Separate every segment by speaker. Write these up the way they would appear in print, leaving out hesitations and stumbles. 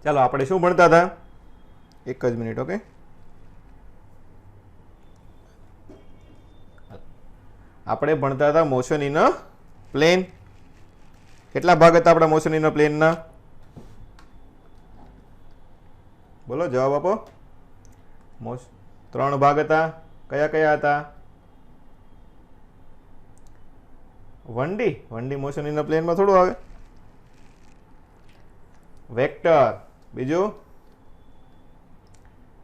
Speaker 1: ચાલો આપણે શું ભણતા હતા? એક જ મિનિટ. ઓકે, આપણે ભણતા હતા મોશન ઇન અ પ્લેન. કેટલા ભાગ હતા આપણા મોશન ઇન અ પ્લેનના? બોલો, જવાબ આપો. 3 ભાગ હતા. કયા કયા હતા? 1D મોશન ઇન અ પ્લેનમાં થોડું આવે. વેક્ટર, બીજું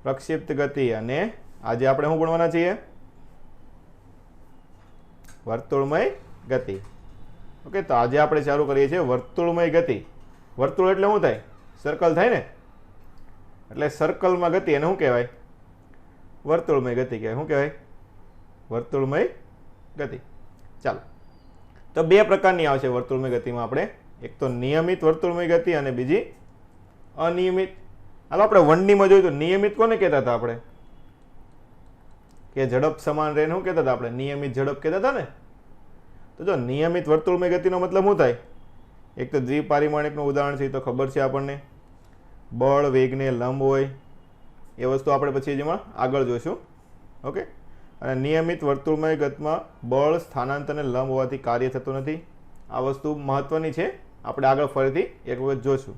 Speaker 1: પ્રક્ષિપ્ત ગતિ, અને આજે આપણે શું ભણવાના છીએ? વર્તુળમય ગતિ. ઓકે, તો આજે આપણે ચાલુ કરીએ છીએ વર્તુળમય ગતિ. વર્તુળ એટલે શું થાય? સર્કલ થાય ને, એટલે સર્કલમાં ગતિ એને શું કહેવાય? વર્તુળમય ગતિ કહેવાય. શું કહેવાય? વર્તુળમય ગતિ. ચાલો, તો 2 પ્રકારની આવશે વર્તુળમય ગતિમાં આપણે. એક તો નિયમિત વર્તુળમય ગતિ અને બીજી અનિયમિત. હાલો આપણે 1D માં જોયું તો નિયમિત કોને કહેતા હતા આપણે? કે ઝડપ સમાન રહે. શું કહેતા હતા આપણે? નિયમિત ઝડપ કહેતા હતા ને. તો જો નિયમિત વર્તુળમય ગતિનો મતલબ શું થાય? એક તો દ્વિપારિમાણિકનું ઉદાહરણ છે, તો ખબર છે આપણને. બળ વેગને લંબ હોય એ વસ્તુ આપણે પછી જેમાં આગળ જોઈશું. ઓકે, અને નિયમિત વર્તુળમય ગતિમાં બળ સ્થાનાંતરને લંબ હોવાથી કાર્ય થતું નથી. આ વસ્તુ મહત્વની છે, આપણે આગળ ફરીથી એક વખત જોઈશું.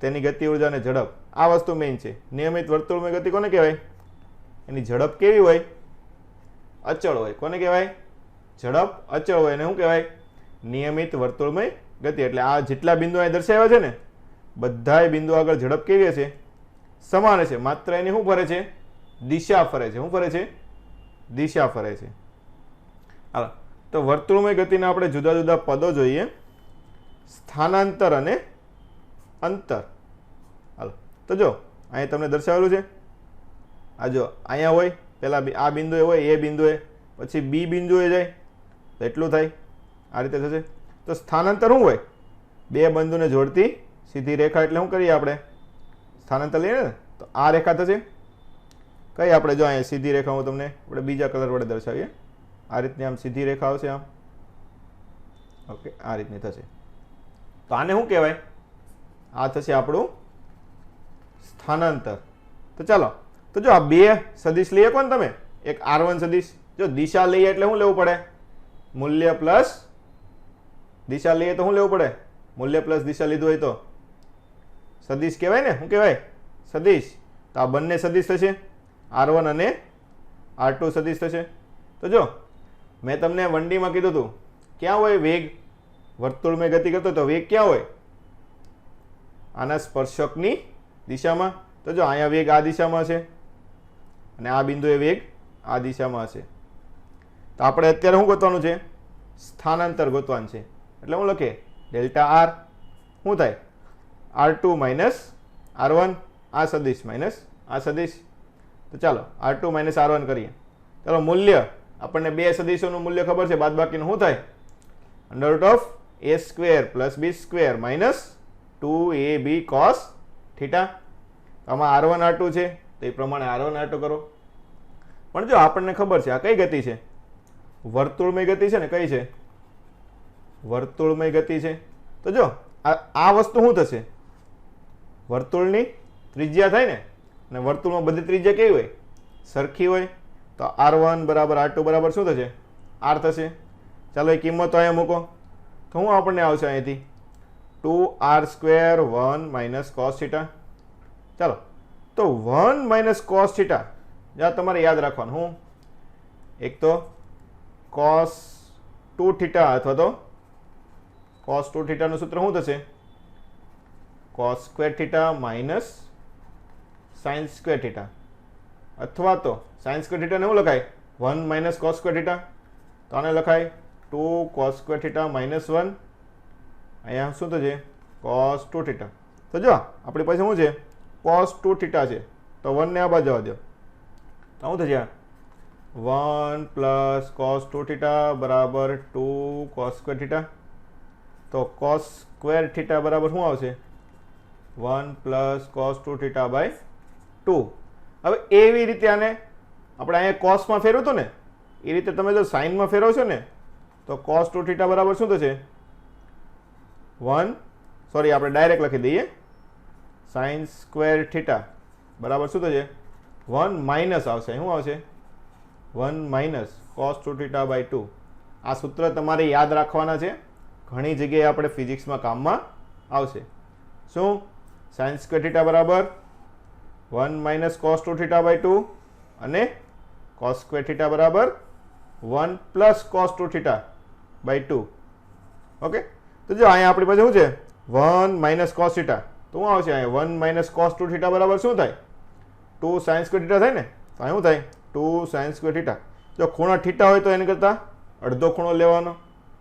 Speaker 1: તેની ગતિ ઉર્જા અને ઝડપ, આ વસ્તુ મેઇન છે. નિયમિત વર્તુળમય ગતિ કોને કહેવાય? એની ઝડપ કેવી હોય? અચળ હોય. કોને કહેવાય? ઝડપ અચળ હોય. એને શું કહેવાય? નિયમિત વર્તુળમય ગતિ. એટલે આ જેટલા બિંદુ અહીં દર્શાવ્યા છે ને, બધાય બિંદુ આગળ ઝડપ કેવી હશે? સમાન હશે. માત્ર એની શું ફરે છે? દિશા ફરે છે. શું ફરે છે? દિશા ફરે છે. હાલો, તો વર્તુળમય ગતિના આપણે જુદા જુદા પદો જોઈએ. સ્થાનાંતર અને અંતર. હાલો, તો જો અહીંયા તમને દર્શાવેલું છે. આ જો અહીંયા હોય, પહેલા આ બિંદુએ હોય, એ બિંદુએ, પછી બી બિંદુએ જાય, તો એટલું થાય. આ રીતે થશે. તો સ્થાનાંતર શું હોય? 2 બિંદુને જોડતી સીધી રેખા. એટલે શું કરીએ આપણે? સ્થાનાંતર લઈએ ને, તો આ રેખા થશે. કઈ આપણે જો અહીંયા સીધી રેખા હું તમને આપણે બીજા કલર વડે દર્શાવીએ. આ રીતની આમ સીધી રેખા આવશે આમ. ઓકે, આ રીતની થશે. તો આને શું કહેવાય? આ થશે આપણું સ્થાનાંતર. તો ચાલો, તો જો આ 2 સદિશ લઈએ કોણ તમે? એક R1 સદિશ. જો દિશા લઈએ એટલે શું લેવું પડે? મૂલ્ય પ્લસ દિશા લઈએ તો શું લેવું પડે? મૂલ્ય પ્લસ દિશા લીધું હોય તો સદિશ કહેવાય ને. શું કહેવાય? સદિશ. તો આ બંને સદિશ થશે. R1 અને R2 સદિશ થશે. તો જો મેં તમને 1D માં કીધું હતું, ક્યાં હોય વેગ? વર્તુળમય ગતિ કરતો તો વેગ ક્યાં હોય? આના સ્પર્શકની દિશામાં. તો જો અહીંયા વેગ આ દિશામાં છે, અને આ બિંદુએ વેગ આ દિશામાં હશે. તો આપણે અત્યારે શું ગોતવાનું છે? સ્થાનાંતર ગોતવાનું છે. એટલે હું લખીએ ડેલ્ટા R. શું થાય? R2 minus R1. આ સદિશ માઇનસ આ સદિશ. તો ચાલો R2 માઇનસ R1 કરીએ. ચાલો, મૂલ્ય આપણને 2 સદિશોનું મૂલ્ય ખબર છે. બાદબાકીનું શું થાય? √ A² plus B² minus 2AB cos theta. આમાં R1 R2 છે, તો એ પ્રમાણે R1 R2 કરો. પણ જો આપણને ખબર છે આ કઈ ગતિ છે? વર્તુળમય ગતિ છે ને. કઈ છે? વર્તુળમય ગતિ છે. તો જો આ વસ્તુ શું થશે? વર્તુળની ત્રિજ્યા થાય ને, અને વર્તુળમાં બધી ત્રિજ્યા કેવી હોય? સરખી હોય. તો R1 બરાબર R2 બરાબર શું થશે? R થશે. ચાલો, એ કિંમતો અહીંયા મૂકો. તો શું આપણને આવશે અહીંથી? 2R² 1 minus cos theta. ચાલો, તો 1 માઇનસ cos થીટા જ્યાં તમારે યાદ રાખવાનું. હું એક તો cos 2 થીટા અથવા તો cos 2 થીટાનું સૂત્ર શું થશે? cos² theta minus sin² theta, અથવા તો sin² થીટાને શું લખાય? 1 માઇનસ cos² થીટા. તો આને લખાય 2 cos² થીટા માઇનસ 1. અહીંયા શું થશે? cos 2 theta. તો જો આપણી પાસે શું છે? cos 2 થીટા છે. તો 1 ને આ બાજુ જવા દો. તો શું થશે? 1 પ્લસ cos 2 થીટા બરાબર 2 cos² થીટા. તો cos² થીટા બરાબર શું આવશે? 1 પ્લસ cos 2 થીટા બાય 2. હવે એવી રીતે આને આપણે અહીંયા cosમાં ફેરવું હતું ને, એ રીતે તમે જો સાઇનમાં ફેરવશો ને, તો cos 2 થીટા બરાબર શું થશે? 1, સોરી આપણે ડાયરેક્ટ લખી દઈએ, સાઇન સ્ક્વેર થીટા બરાબર શું થશે 1 માઇનસ આવશે શું આવશે 1 માઇનસ કોસ 2 થીટા બાય 2 આ સૂત્ર તમારે યાદ રાખવાના છે ઘણી જગ્યાએ આપણે ફિઝિક્સમાં કામમાં આવશે શું સાઇન સ્ક્વેર થીટા બરાબર 1 માઇનસ કોસ 2 થીટા બાય 2 અને કોસ સ્ક્વેર થીટા બરાબર 1 plus cos 2 theta by 2 okay તો જો અહીંયા આપણી પાસે શું છે 1 માઇનસ કોસ થીટા તો શું આવશે અહીંયા 1 માઇનસ કોસ 2 થીટા બરાબર શું થાય 2 સાઇન સ્ક્વેર થીટા થાય ને તો અહીં શું થાય 2 સાઇન સ્ક્વેર થીટા જો ખૂણો થીટા હોય તો એને કરતાં અડધો ખૂણો લેવાનો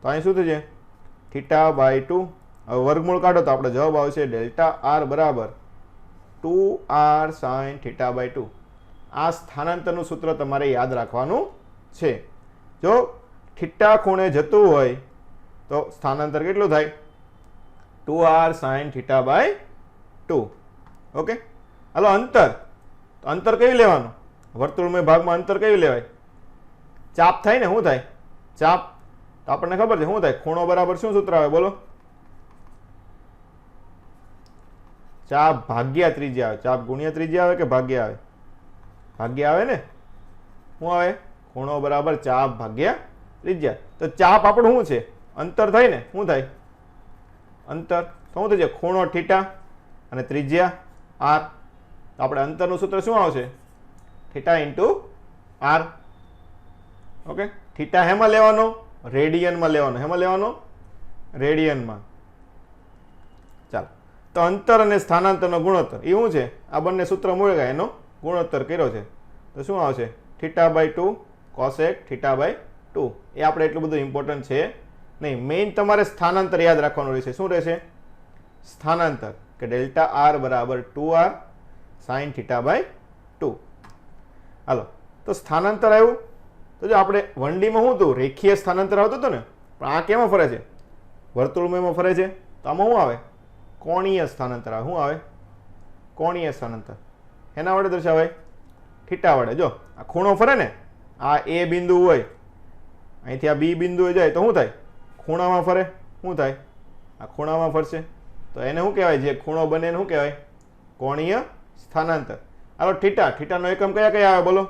Speaker 1: તો અહીં શું થશે થીટા બાય 2 હવે વર્ગમૂળ કાઢો તો આપણો જવાબ આવશે ડેલ્ટા આર બરાબર 2r સાઇન થીટા બાય 2 આ સ્થાનાંતરનું સૂત્ર તમારે યાદ રાખવાનું છે જો થીટા ખૂણે જતું હોય તો સ્થાનાંતર કેટલું થાય 2r sine theta by 2 okay હાલો અંતર કયું લેવાનું વર્તુળમય ભાગમાં અંતર કયું લેવાય ચાપ થાય ને શું થાય ચાપ તો આપણને ખબર છે શું થાય ખૂણો બરાબર શું સૂત્ર આવે બોલો ચાપ ભાગ્યા ત્રિજ્યા આવે ચાપ ગુણ્યા ત્રિજ્યા આવે કે ભાગ્યા આવે ભાગ્યા આવે ને શું આવે ખૂણો બરાબર ચાપ ભાગ્યા ત્રિજ્યા તો ચાપ આપણું શું છે અંતર થાય ને શું થાય અંતર તો શું થશે ખૂણો થીટા અને ત્રિજ્યા આર તો આપણે અંતરનું સૂત્ર શું આવશે theta into R okay theta હેમાં લેવાનો રેડિયનમાં લેવાનો હેમાં લેવાનો રેડિયનમાં ચાલો તો અંતર અને સ્થાનાંતરનો ગુણોત્તર એ શું છે આ બંને સૂત્ર મળી ગયા એનો ગુણોત્તર કર્યો છે તો શું આવશે theta by 2 cosec theta by 2 એ આપણે એટલું બધું ઇમ્પોર્ટન્ટ છે નહીં મેઇન તમારે સ્થાનાંતર યાદ રાખવાનું રહેશે શું રહેશે સ્થાનાંતર કે ડેલ્ટા આર બરાબર 2r સાઇન થીટા બાય 2 હાલો તો સ્થાનાંતર આવ્યું તો જો આપણે 1D માં શું હતું રેખીય સ્થાનાંતર આવતું હતું ને પણ આ કેમાં ફરે છે વર્તુળમયમાં ફરે છે તો આમાં શું આવે કોણીય સ્થાનાંતર આવે શું આવે કોણીય સ્થાનાંતર એના વડે દર્શાવાય થીટા વડે જો આ ખૂણો ફરે ને આ એ બિંદુ હોય અહીંથી આ બી બિંદુએ જાય તો શું થાય ખૂણામાં ફરે શું થાય આ ખૂણામાં ફરશે તો એને શું કહેવાય જે ખૂણો બને એને શું કહેવાય કોણીય સ્થાનાંતર હાલો થીટાનો એકમ કયા કયા આવે બોલો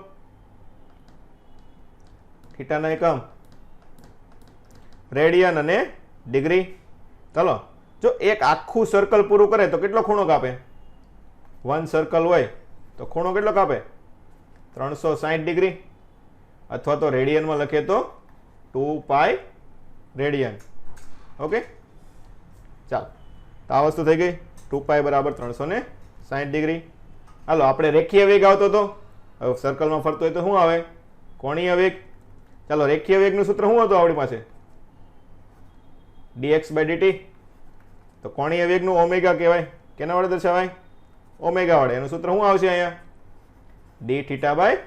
Speaker 1: થીટાનો એકમ રેડિયન અને ડિગ્રી ચાલો જો એક આખું સર્કલ પૂરું કરે તો કેટલો ખૂણો કાપે 1 સર્કલ હોય તો ખૂણો કેટલો કાપે 360 ડિગ્રી અથવા તો રેડિયનમાં લખીએ તો 2 પાઈ રેડિયન ઓકે ચાલો તો આ વસ્તુ થઈ ગઈ 2 પાઈ બરાબર 360 ડિગ્રી હાલો આપણે રેખીય વેગ આવતો હતો હવે સર્કલમાં ફરતો હોય તો શું આવે કોણીય વેગ ચાલો રેખીય વેગનું સૂત્ર શું હતું આપણી પાસે dx by dt તો કોણીય વેગનું ઓમેગા કહેવાય કેના વડે દર્શાવાય ઓમેગા વડે એનું સૂત્ર શું આવશે અહીંયા d થીટા બાય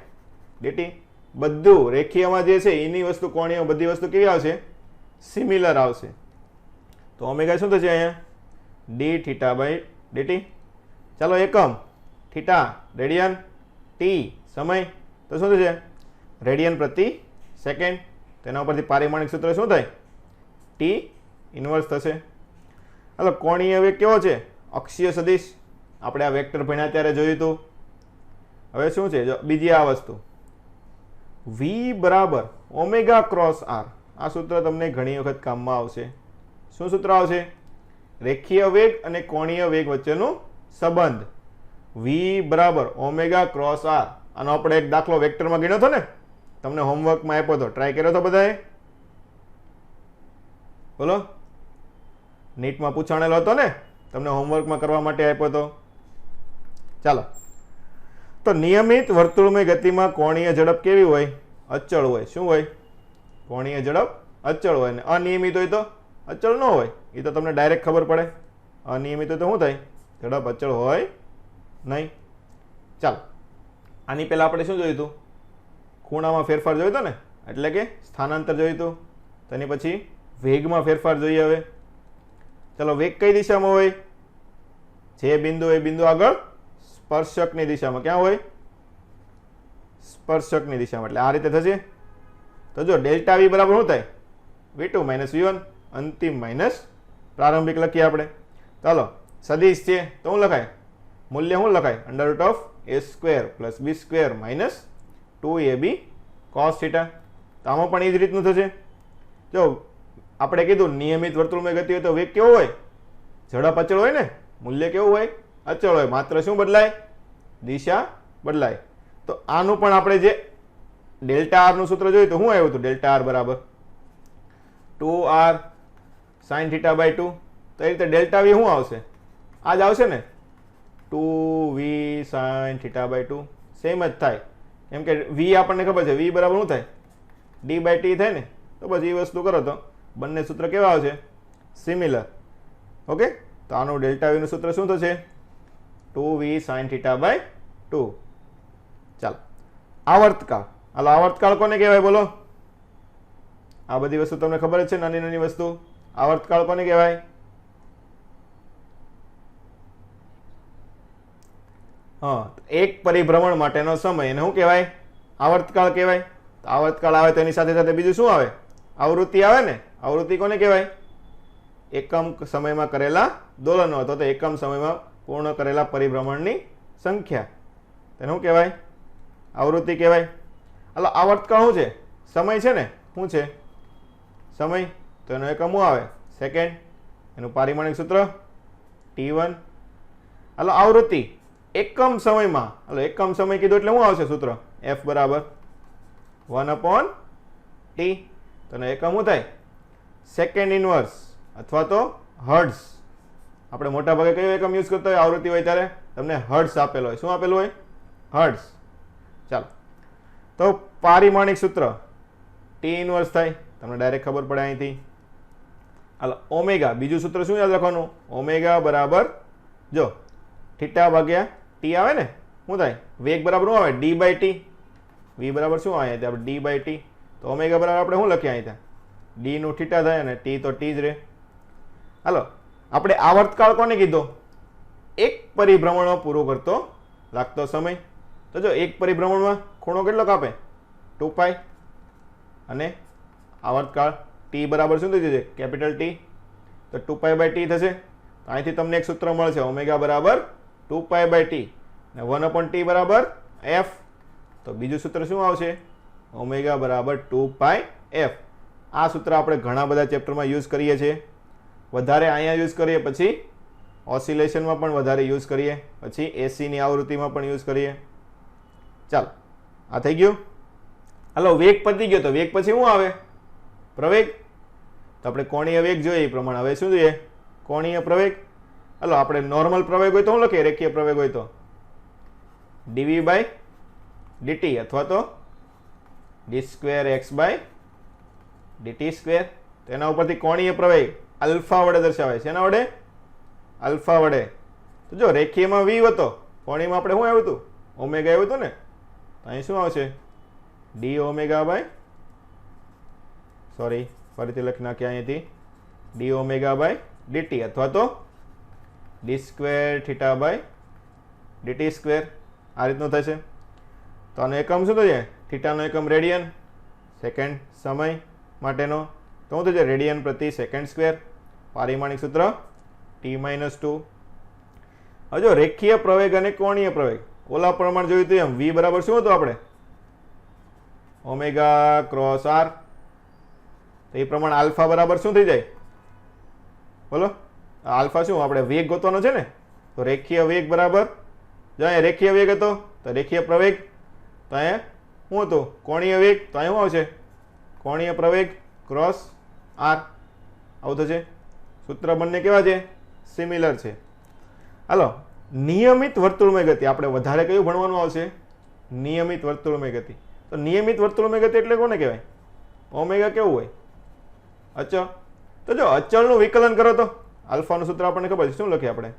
Speaker 1: dt બધું રેખીયમાં જે છે એની વસ્તુ કોણીય બધી વસ્તુ કેવી આવશે સિમિલર આવશે તો ઓમેગા શું થશે અહીંયા d થીટા બાય dt ચાલો એકમ થીટા રેડિયન t સમય તો શું થશે રેડિયન પ્રતિ સેકન્ડ તેના ઉપરથી પારિમાણિક સૂત્ર શું થાય t ઇન્વર્સ થશે હાલો કોણીય વેગ કેવો છે અક્ષીય સદિશ આપણે આ વેક્ટર ભણ્યા ત્યારે જોયું હતું હવે શું છે જો બીજી આ વસ્તુ v બરાબર ઓમેગા ક્રોસ r આ સૂત્ર તમને ઘણી વખત કામમાં આવશે શું સૂત્ર આવશે રેખીય વેગ અને કોણીય વેગ વચ્ચેનો સંબંધ v બરાબર ઓમેગા ક્રોસ r આનો આપણે એક દાખલો વેક્ટરમાં ગણ્યો હતો ને તમને હોમવર્કમાં આપ્યો હતો ટ્રાય કર્યો હતો બધાએ બોલો નીટમાં પૂછાણેલો હતો ને તમને હોમવર્કમાં કરવા માટે આપ્યો હતો ચાલો તો નિયમિત વર્તુળમય ગતિમાં કોણીય ઝડપ કેવી હોય અચળ હોય શું હોય કોણીય ઝડપ અચળ હોય ને અનિયમિત હોય તો અચળ ન હોય એ તો તમને ડાયરેક્ટ ખબર પડે અનિયમિત હોય તો શું થાય ઝડપ અચળ હોય નહીં ચાલો આની પહેલાં આપણે શું જોયું હતું ખૂણામાં ફેરફાર જોયો હતો ને એટલે કે સ્થાનાંતર જોયું હતું તેની પછી વેગમાં ફેરફાર જોઈએ હવે ચાલો વેગ કઈ દિશામાં હોય જે બિંદુ એ બિંદુ આગળ સ્પર્શકની દિશામાં ક્યાં હોય સ્પર્શકની દિશામાં એટલે આ રીતે થશે તો જો ડેલ્ટા વી બરાબર શું થાય v2 માઇનસ v1 અંતિમ માઇનસ પ્રારંભિક લખીએ આપણે ચાલો સદિશ છે તો શું લખાય મૂલ્ય શું લખાય? Under root of a square plus b square minus 2ab cos theta. તો આમાં પણ એ જ રીતનું થશે. જો આપણે કીધું નિયમિત વર્તુળમય ગતિ હોય તો વેગ કેવો હોય? ઝડપ અચળ હોય ને, મૂલ્ય કેવું હોય? અચળ હોય. માત્ર શું બદલાય? દિશા બદલાય. તો આનું પણ આપણે જે ડેલ્ટા આર નું સૂત્ર જોયું તો શું આવ્યું હતું? ડેલ્ટા આર બરાબર 2r sin થીટા બાય 2. તો એ રીતે ડેલ્ટા વી શું આવશે? આ જ આવશે ને, 2v sin theta by 2. Same જ થાય, કેમ કે v આપણને ખબર છે, v બરાબર શું થાય? d બાય t થાય ને. તો બસ એ વસ્તુ કરો તો બંને સૂત્ર કેવા આવશે? સિમિલર. ઓકે, તો આનું ડેલ્ટા વી નું સૂત્ર શું થશે? 2v sin theta by 2. ચાલો, આવર્તકાળ. હાલો, આવર્તકાળ કોને કહેવાય બોલો? આ બધી વસ્તુ તમને ખબર જ છે, નાની નાની વસ્તુ. આવર્તકાળ કોને કહેવાય? હા, એક પરિભ્રમણ માટેનો સમય એને શું કહેવાય? આવર્તકાળ કહેવાય. આવર્તકાળ આવે તો એની સાથે સાથે બીજું શું આવે? આવૃત્તિ આવે ને. આવૃત્તિ કોને કહેવાય? એકમ સમયમાં કરેલા દોલનો અથવા તો એકમ સમયમાં પૂર્ણ કરેલા પરિભ્રમણની સંખ્યા, તેને શું કહેવાય? આવૃત્તિ કહેવાય. એટલે આવર્તકાળ શું છે? સમય છે ને. શું છે? સમય. તો એનો એકમ શું આવે? સેકન્ડ. એનું પારિમાણિક સૂત્ર t1. એટલે આવૃત્તિ એકમ સમયમાં, એટલે એકમ સમય કીધું એટલે શું આવશે સૂત્ર? f બરાબર 1/t. તો એનો એકમ શું થાય? સેકન્ડ ઇનવર્સ અથવા તો હર્ટ્ઝ. આપણે મોટા ભાગે કયો એકમ યુઝ કરતા હોય આવૃત્તિ હોય ત્યારે? તમને હર્ટ્ઝ આપેલો હોય. શું આપેલું હોય? હર્ટ્ઝ. ચાલો, તો પારિમાણિક સૂત્ર t ઇનવર્સ થાય, તમને ડાયરેક્ટ ખબર પડે અહીંથી. હાલો, ઓમેગા, બીજું સૂત્ર શું યાદ રાખવાનું? ઓમેગા બરાબર, જો થીટા ભાગ્યા t આવે ને, શું થાય? વેગ બરાબર શું આવે? d by t. v બરાબર શું આવે? આપણે d બાય t. તો ઓમેગા બરાબર આપણે શું લખીએ અહીં? d નું થીટા થાય અને t તો t જ રહે. હાલો, આપણે આવર્તકાળ કોને કીધો? એક પરિભ્રમણો પૂરો કરતો લાગતો સમય. તો જો એક પરિભ્રમણમાં ખૂણો કેટલો કાપે? 2π. અને આવર્તકાળ t બરાબર શું થઈ જશે? Capital T. તો 2π બાય t થશે. અહીંથી તમને એક સૂત્ર મળશે, ઓમેગા બરાબર 2π બાય t અને 1/t બરાબર f. તો બીજું સૂત્ર શું આવશે? ઓમેગા બરાબર 2πf. આ સૂત્ર આપણે ઘણા બધા ચેપ્ટરમાં યુઝ કરીએ છીએ. વધારે અહીંયા યુઝ કરીએ, પછી ઓસિલેશનમાં પણ વધારે યુઝ કરીએ, પછી એસીની આવૃત્તિમાં પણ યુઝ કરીએ. ચાલો, આ થઈ ગયું. હાલો, વેગ પતી ગયો. તો વેગ પછી શું આવે? પ્રવેગ. તો આપણે કોણીય વેગ જોઈએ એ પ્રમાણે હવે શું જોઈએ? કોણીય પ્રવેગ. હાલો, આપણે નોર્મલ પ્રવેગ હોય તો શું લખીએ? રેખીય પ્રવેગ હોય તો dv બાય dt અથવા તો d square x by dt square. તો એના ઉપરથી કોણીય પ્રવેગ અલ્ફા વડે દર્શાવાય છે. એના વડે? અલ્ફા વડે. તો જો રેખીયમાં v હતો, કોણીયમાં આપણે શું આવ્યું હતું? ઓમેગા આવ્યું હતું ને. તો અહીં શું આવશે? d ઓમેગા બાય, સોરી ફરીથી લખી નાખ્યા અહીંથી, d ઓમેગા બાય dt અથવા તો d square theta by dt square. આ રીતનું થશે. તો આનો એકમ શું થશે? થીટાનો એકમ રેડિયન, સેકન્ડ સમય માટેનો. તો શું થશે? રેડિયન પ્રતિ સેકન્ડ સ્ક્વેર. પારિમાણિક સૂત્ર t-2. હવે જો રેખીય પ્રવેગ અને કોણીય પ્રવેગ, ઓલા પ્રમાણ જોયું હતું એમ v બરાબર શું હતું આપણે? Omega cross r. તો એ પ્રમાણે આલ્ફા બરાબર શું થઈ જાય? બોલો, આલ્ફા શું? આપણે વેગ ગોતવાનો છે ને. તો રેખીય વેગ બરાબર, જો અહીંયા રેખીય વેગ હતો તો રેખીય પ્રવેગ, તો અહીંયા શું હતું? કોણીય વેગ. તો અહીંયા શું આવશે? કોણીય પ્રવેગ ક્રોસ r. આવું થશે. સૂત્ર બંને કેવા છે? સિમિલર છે. હાલો, નિયમિત વર્તુળમય ગતિ. આપણે વધારે કયું ભણવાનું આવશે? નિયમિત વર્તુળમય ગતિ. તો નિયમિત વર્તુળમય ગતિ એટલે કોને કહેવાય? ઓમેગા કેવું હોય? અચળ. તો જો અચળનું વિકલન કરો તો આલ્ફાનું સૂત્ર આપણને ખબર છે. શું લખીએ આપણે?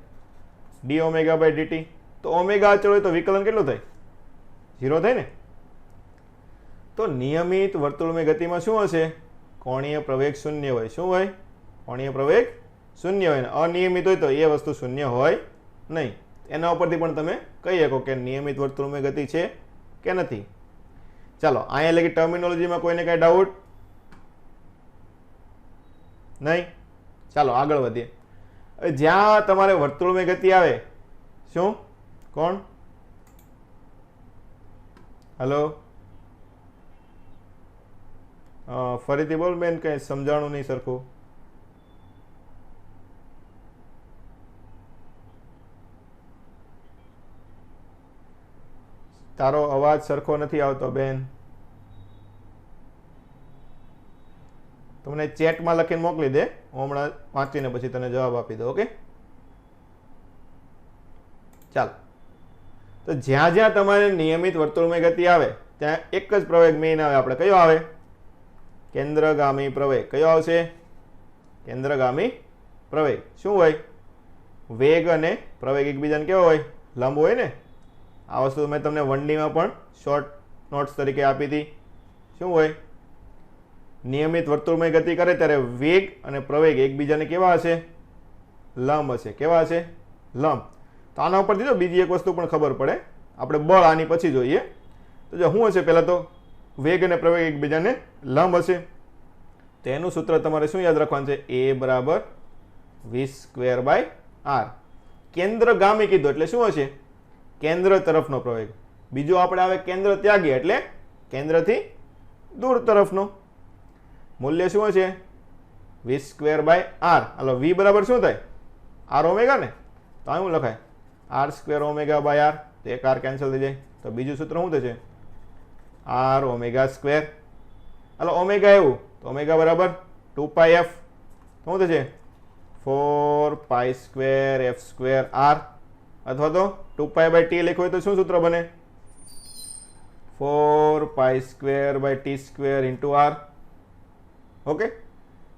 Speaker 1: d omega by dt. તો ઓમેગા અચળ હોય તો વિકલન કેટલું થાય? 0 થાય ને. તો નિયમિત વર્તુળમય ગતિમાં શું હશે? કોણીય પ્રવેગ શૂન્ય હોય. શું હોય? કોણીય પ્રવેગ શૂન્ય હોય. ને અનિયમિત હોય તો એ વસ્તુ શૂન્ય હોય નહીં. એના ઉપરથી પણ તમે કહી શકો કે નિયમિત વર્તુળમય ગતિ છે કે નથી. ચાલો, અહીંયા લગી ટર્મિનોલોજીમાં કોઈને કાંઈ ડાઉટ નહીં? ચાલો આગળ વધીએ. જ્યાં તમારે વર્તુળમય ગતિ આવે, શું કોણ? હેલો, ફરીથી બોલ બેન, કંઈ સમજાણું નહીં સરખું. તારો અવાજ સરખો નથી આવતો બેન. તમને ચેટમાં લખીને મોકલી દે, હું હમણાં વાંચીને પછી તને જવાબ આપી દઉં. ઓકે, ચાલો. તો જ્યાં જ્યાં તમારે નિયમિત વર્તુળમય ગતિ આવે ત્યાં એક જ પ્રવેગ મેઇન આવે. આપણે કયો આવે? કેન્દ્રગામી પ્રવેગ. કયો આવશે? કેન્દ્રગામી પ્રવેગ. શું હોય? વેગ અને પ્રવેગ એકબીજાને કેવો હોય? લંબ હોય ને. આ વસ્તુ મેં તમને 1Dમાં પણ શોર્ટ નોટ્સ તરીકે આપી હતી. શું હોય? નિયમિત વર્તુળમય ગતિ કરે ત્યારે વેગ અને પ્રવેગ એકબીજાને કેવા હશે? લંબ હશે. કેવા હશે? લંબ. તો આના ઉપરથી જો બીજી એક વસ્તુ પણ ખબર પડે. આપણે બળ આની પછી જોઈએ. તો જો શું હશે? પહેલાં તો વેગ અને પ્રવેગ એકબીજાને લંબ હશે. તો એનું સૂત્ર તમારે શું યાદ રાખવાનું છે? A બરાબર v²/r. કેન્દ્રગામી કીધું એટલે શું હશે? કેન્દ્ર તરફનો પ્રવેગ. બીજો આપણે આવે કેન્દ્ર ત્યાગી એટલે કેન્દ્રથી દૂર તરફનો. મૂલ્ય શું હશે? v²/r. હાલો, v બરાબર શું થાય? r ઓમેગા ને. તો આ શું લખાય? r² ઓમેગા/r. તો એક r કેન્સલ થઈ જાય. તો બીજું સૂત્ર શું થશે? r ઓમેગા². હાલો, ઓમેગા એવું તો ઓમેગા બરાબર 2πf. શું થશે? 4π²f²r. અથવા તો 2π/t લખ્યું હોય તો શું સૂત્ર બને? 4π²/t² r. ઓકે,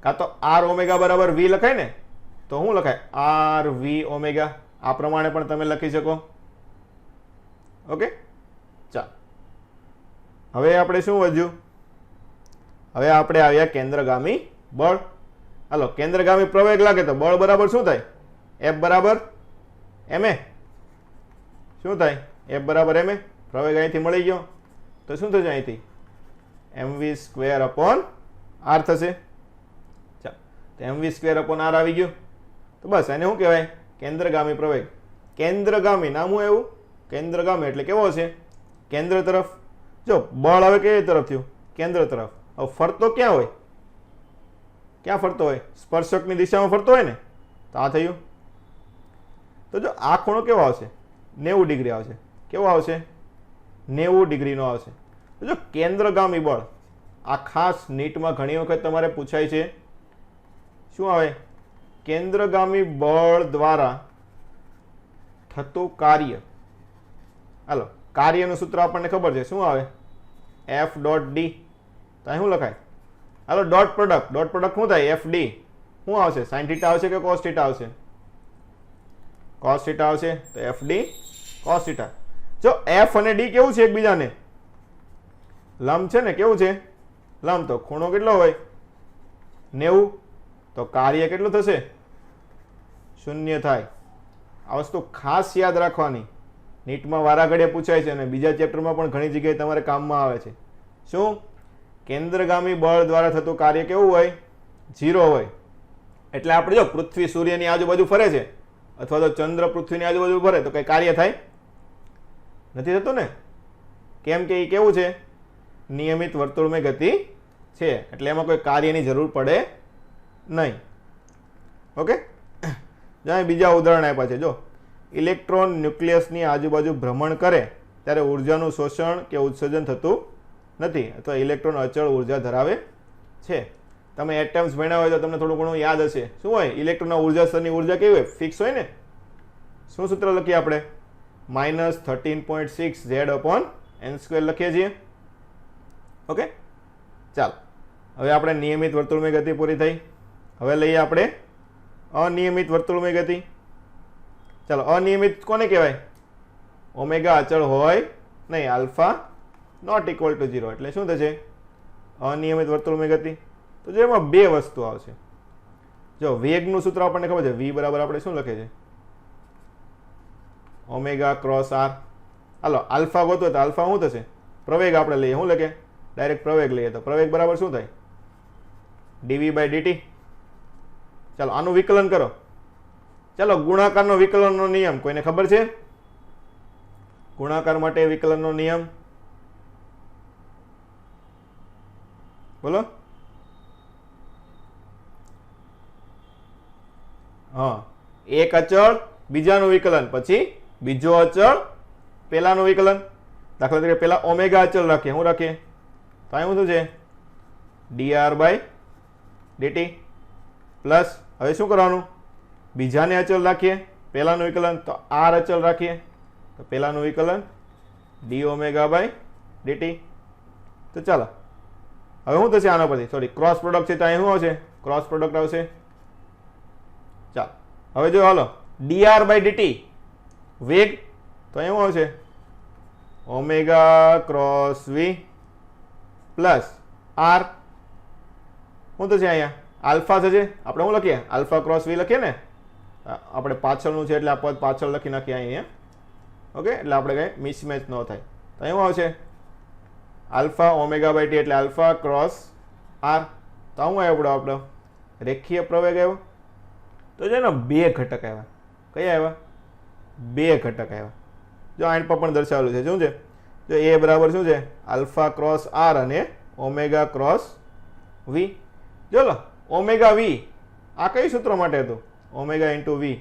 Speaker 1: કાં તો r ઓમેગા બરાબર v લખાય ને, તો શું લખાય? r v omega. આ પ્રમાણે પણ તમે લખી શકો. ઓકે, ચાલો. હવે આપણે શું વધ્યું? હવે આપણે આવ્યા કેન્દ્રગામી બળ. હાલો, કેન્દ્રગામી પ્રવેગ લાગે તો બળ બરાબર શું થાય? F બરાબર ma. શું થાય? F બરાબર ma. પ્રવેગ અહીંથી મળી ગયો તો શું થશે? અહીંથી mv²/r થશે. ચાલો, તો mv²/r આવી ગયું. તો બસ એને શું કહેવાય? કેન્દ્રગામી પ્રવેગ. કેન્દ્રગામી નામ શું એવું? કેન્દ્રગામી એટલે કેવો હશે? કેન્દ્ર તરફ. જો બળ હવે કઈ તરફ થયું? કેન્દ્ર તરફ. હવે ફરતો ક્યાં હોય? ક્યાં ફરતો હોય? સ્પર્શકની દિશામાં ફરતો હોય ને. તો આ થયું. તો જો આ ખૂણો કેવો આવશે? 90 ડિગ્રી આવશે. કેવો આવશે? 90 ડિગ્રીનો આવશે. તો જો કેન્દ્રગામી બળ, આ ખાસ નીટમાં ઘણી વખત તમારે પૂછાય છે. શું આવે? કેન્દ્રગામી બળ દ્વારા થતું કાર્ય. હાલો, કાર્યનું સૂત્ર આપણને ખબર છે. શું આવે? F.d. તો અહીં શું લખાય? હાલો, ડોટ પ્રોડક્ટ. ડોટ પ્રોડક્ટ શું થાય? FD. શું આવશે? sin θ આવશે કે cos θ આવશે? cos θ આવશે. તો FD cos θ. જો F અને D કેવું છે? એકબીજાને લંબ છે ને. કેવું છે? લંબ. તો ખૂણો કેટલો હોય? 90. તો કાર્ય કેટલું થશે? 0 થાય. આ વસ્તુ ખાસ યાદ રાખવાની. નીટમાં વારાઘડીએ પૂછાય છે અને બીજા ચેપ્ટરમાં પણ ઘણી જગ્યાએ તમારે કામમાં આવે છે. શું? કેન્દ્રગામી બળ દ્વારા થતું કાર્ય કેવું હોય? 0 હોય. એટલે આપણે જો પૃથ્વી સૂર્યની આજુબાજુ ફરે છે અથવા તો ચંદ્ર પૃથ્વીની આજુબાજુ ફરે તો કઈ કાર્ય થાય? નથી થતું ને. કેમ કે એ કેવું છે? નિયમિત વર્તુળમય ગતિ છે એટલે એમાં કોઈ કાર્યની જરૂર પડે નહીં. ઓકે, જ્યાં બીજા ઉદાહરણ આપ્યા છે. જો ઇલેક્ટ્રોન ન્યુક્લિયસની આજુબાજુ ભ્રમણ કરે ત્યારે ઉર્જાનું શોષણ કે ઉત્સર્જન થતું નથી અથવા ઇલેક્ટ્રોન અચળ ઉર્જા ધરાવે છે. તમે એટમ્સ ભણ્યા હોય તો તમને થોડું ઘણું યાદ હશે. શું હોય? ઇલેક્ટ્રોનના ઉર્જા સ્તરની ઉર્જા કેવી હોય? ફિક્સ હોય ને. શું સૂત્ર લખીએ આપણે? -13.6 Z/n² લખીએ છીએ. ઓકે, ચાલો. હવે આપણે નિયમિત વર્તુળમય ગતિ પૂરી થઈ. હવે લઈએ આપણે અનિયમિત વર્તુળમય ગતિ. ચાલો, અનિયમિત કોને કહેવાય? ઓમેગા અચળ હોય નહીં, આલ્ફા નોટ ઇક્વલ ટુ 0. એટલે શું થશે? અનિયમિત વર્તુળમય ગતિ. તો જેમાં બે વસ્તુ આવશે. જો વેગનું સૂત્ર આપણને ખબર છે. v બરાબર આપણે શું લખે છે? Omega cross r. હાલો, આલ્ફા ગોતો તો આલ્ફા શું થશે? પ્રવેગ આપણે લઈએ. શું લખે? ડાયરેક્ટ પ્રવેગ લઈએ તો પ્રવેગ બરાબર શું થાય? dv/dt. ચાલો, આનું વિકલન કરો. ચાલો, ગુણાકારનો વિકલનનો નિયમ કોઈને ખબર છે? ગુણાકાર માટે વિકલનનો નિયમ બોલો. હા, એક અચળ બીજાનું વિકલન પછી બીજો અચળ પેલાનું વિકલન. દાખલા તરીકે પેલા ઓમેગા અચળ રાખીએ, શું રાખીએ? તો અહીં શું છે? dr બાય dt પ્લસ હવે શું કરવાનું? બીજાને અચળ રાખીએ, પેલાનું વિકલન તો r અચળ રાખીએ તો પેલાનું વિકલન d ઓમેગા બાય dt. તો ચાલો હવે શું થશે આના પરથી? સોરી, ક્રોસ પ્રોડક્ટ છે તો અહીં શું આવશે? ક્રોસ પ્રોડક્ટ આવશે. ચાલો હવે જો હાલો dr બાય dt વેગ તો અહીં શું આવશે? Omega cross v plus r શું થશે? અહીંયા આલ્ફા થશે. આપણે શું લખીએ? આલ્ફા ક્રોસ v લખીએ ને. આપણે પાછળનું છે એટલે આ પદ પાછળ લખી નાખીએ અહીંયા. ઓકે, એટલે આપણે કંઈ મિસમેચ ન થાય. તો અહીં શું આવશે? આલ્ફા ઓમેગા બાય ટી એટલે આલ્ફા ક્રોસ r. તો શું આવ્યો આપણો રેખીય પ્રવેગ આવ્યો. તો છે ને બે ઘટક આવ્યા. કયા આવ્યા? બે ઘટક આવ્યા. જો આઈન પર પણ દર્શાવેલું છે. શું છે? જો એ બરાબર શું છે? આલ્ફા ક્રોસ r અને ઓમેગા ક્રોસ v. ચલો ઓમેગા v આ કઈ સૂત્ર માટે હતું? ઓમેગા ઇન્ટુ v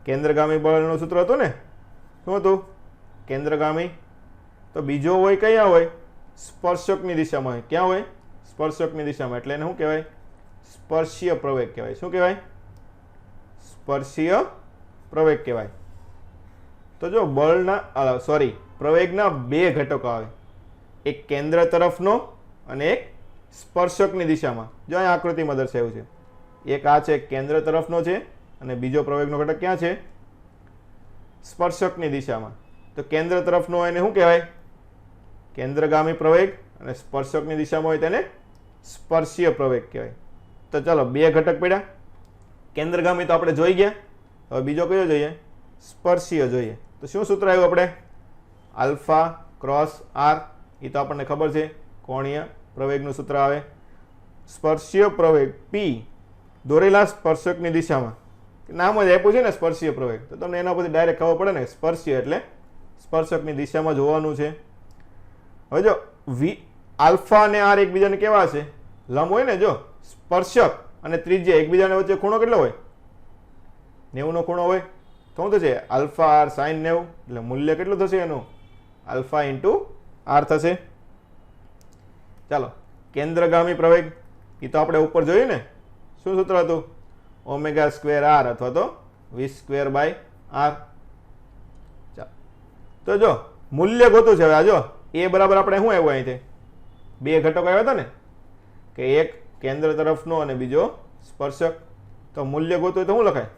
Speaker 1: કેન્દ્રગામી બળનું સૂત્ર હતું ને. શું હતું? કેન્દ્રગામી તો બીજો હોય કયા હોય? સ્પર્શકની દિશામાં હોય. ક્યાં હોય? સ્પર્શકની દિશામાં. એટલે એને શું કહેવાય? સ્પર્શીય પ્રવેગ કહેવાય. શું કહેવાય? સ્પર્શીય પ્રવેગ કહેવાય. તો જો બળના પ્રવેગના બે ઘટકો આવે, એક કેન્દ્ર તરફનો અને એક સ્પર્શકની દિશામાં. જો અહીં આકૃતિમાં દર્શાવ્યું છે. એક આ છે કેન્દ્ર તરફનો છે અને બીજો પ્રવેગનો ઘટક ક્યાં છે? સ્પર્શકની દિશામાં. તો કેન્દ્ર તરફનો હોય એને શું કહેવાય? કેન્દ્રગામી પ્રવેગ અને સ્પર્શકની દિશામાં હોય તેને સ્પર્શીય પ્રવેગ કહેવાય. તો ચાલો બે ઘટક પડ્યા. કેન્દ્રગામી તો આપણે જોઈ ગયા. હવે બીજો કયો જોઈએ? સ્પર્શીય જોઈએ. તો શું સૂત્ર આવ્યું આપણે? Alpha cross r. એ તો આપણને ખબર છે, કોણીય પ્રવેગનું સૂત્ર આવે. સ્પર્શીય પ્રવેગ p દોરેલા સ્પર્શકની દિશામાં. નામ જ આપ્યું છે ને સ્પર્શીય પ્રવેગ, તો તમને એના પરથી ડાયરેક્ટ ખબર પડે ને. સ્પર્શીય એટલે સ્પર્શકની દિશામાં જોવાનું છે. હવે જો આલ્ફા અને r એકબીજાને કેવા છે? લંબ હોય ને. જો સ્પર્શક અને ત્રિજ્યા એકબીજાને વચ્ચે ખૂણો કેટલો હોય? 90 નો ખૂણો હોય. તો શું થશે? આલ્ફા r sin 90 એટલે મૂલ્ય કેટલું થશે એનું? આલ્ફા ઇન્ટુ r થશે. ચાલો કેન્દ્રગામી પ્રવેગ એ તો આપણે ઉપર જોયું ને. શું સૂત્ર હતું? ઓમેગા સ્ક્વેર r અથવા તો v સ્ક્વેર બાય r. ચાલો તો જો મૂલ્ય ગોતું છે. હવે આ જો એ બરાબર આપણે શું આવ્યું અહીંથી? બે ઘટકો આવ્યા હતા ને, કે એક કેન્દ્ર તરફનો અને બીજો સ્પર્શક. તો મૂલ્ય ગોતું હોય તો શું લખાય?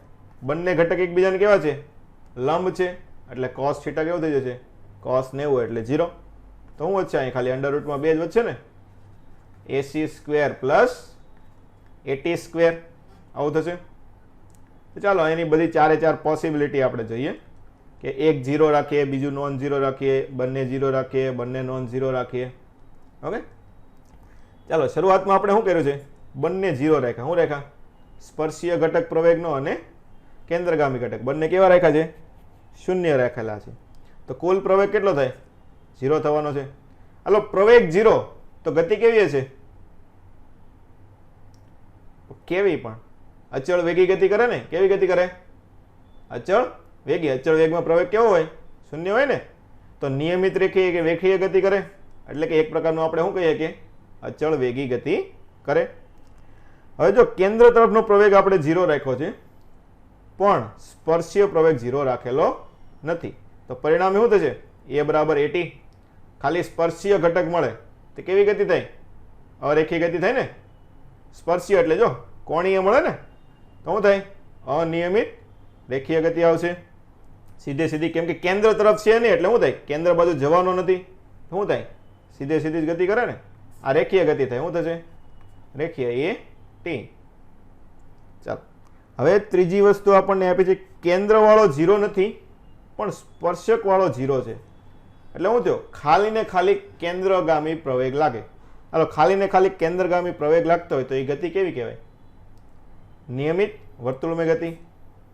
Speaker 1: બંને ઘટક એકબીજાને કેવા છે? લંબ છે. એટલે cos થીટા કેવું થઈ જશે? cos 90 એટલે 0. તો શું વધશે અહીં? ખાલી અંડર રૂટમાં 2 જ વધશે ને. ac square plus at square આવું થશે. તો ચાલો એની બધી ચારે ચાર પોસિબિલિટી આપણે જોઈએ, કે એક 0 રાખીએ, બીજું નોન 0 રાખીએ, બંને 0 રાખીએ, બંને નોન 0 રાખીએ. ઓકે, ચાલો શરૂઆતમાં આપણે શું કર્યું છે? બંને 0 રાખ્યા. શું રાખ્યા? સ્પર્શીય ઘટક પ્રવેગનો અને કેન્દ્રગામી ઘટક બંને કેવા રાખ્યા છે? શૂન્ય રાખેલા છે. તો કુલ પ્રવેગ કેટલો થાય? 0 થવાનો છે. હાલો પ્રવેગ 0 તો ગતિ કેવી હશે? કેવી પણ અચળ વેગી ગતિ કરે ને. કેવી ગતિ કરે? અચળ વેગી. અચળ વેગમાં પ્રવેગ કેવો હોય? શૂન્ય હોય ને. તો નિયમિત રેખીય કે રેખીય ગતિ કરે. એટલે કે એક પ્રકારનું આપણે શું કહીએ કે અચળ વેગી ગતિ કરે. હવે જો કેન્દ્ર તરફનો પ્રવેગ આપણે 0 રાખ્યો છે, પણ સ્પર્શીય પ્રવેગ 0 રાખેલો નથી. તો પરિણામે શું થશે? a બરાબર 80. ખાલી સ્પર્શીય ઘટક મળે તો કેવી ગતિ થાય? અરેખીય ગતિ થાય ને. સ્પર્શીય એટલે જો કોણીય મળે ને, તો શું થાય? અનિયમિત રેખીય ગતિ આવશે. સીધે સીધી, કેમ કે કેન્દ્ર તરફ છે નહીં એટલે શું થાય? કેન્દ્ર બાજુ જવાનો નથી. શું થાય? સીધે સીધી જ ગતિ કરે ને. આ રેખીય ગતિ થાય. શું થશે? રેખીય a t. ચાલો હવે ત્રીજી વસ્તુ આપણને આપી છે, કેન્દ્રવાળો 0 નથી પણ સ્પર્શકવાળો 0 છે. એટલે શું થયો? ખાલી ને ખાલી કેન્દ્રગામી પ્રવેગ લાગે. હાલો ખાલી ને ખાલી કેન્દ્રગામી પ્રવેગ લાગતો હોય તો એ ગતિ કેવી કહેવાય? નિયમિત વર્તુળમય ગતિ.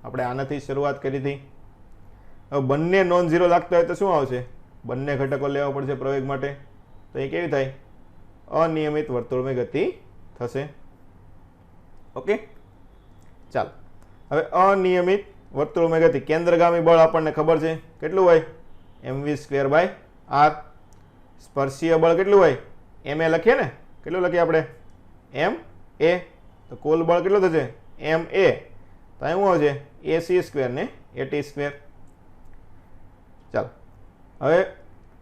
Speaker 1: આપણે આનાથી શરૂઆત કરી હતી. હવે બંને નોન ઝીરો લાગતા હોય તો શું આવશે? બંને ઘટકો લેવા પડશે પ્રવેગ માટે. તો એ કેવી થાય? અનિયમિત વર્તુળમય ગતિ થશે. ઓકે, ચાલો. હવે અનિયમિત વર્તુળમય ગતિ, કેન્દ્રગામી બળ આપણને ખબર છે કેટલું હોય? mv²/r. સ્પર્શીય બળ કેટલું હોય? ma લખીએ ને, કેટલું લખીએ આપણે? ma. તો કુલ બળ કેટલું થશે? ma. તો અહીં શું આવશે? ac² ને at². ચાલો, હવે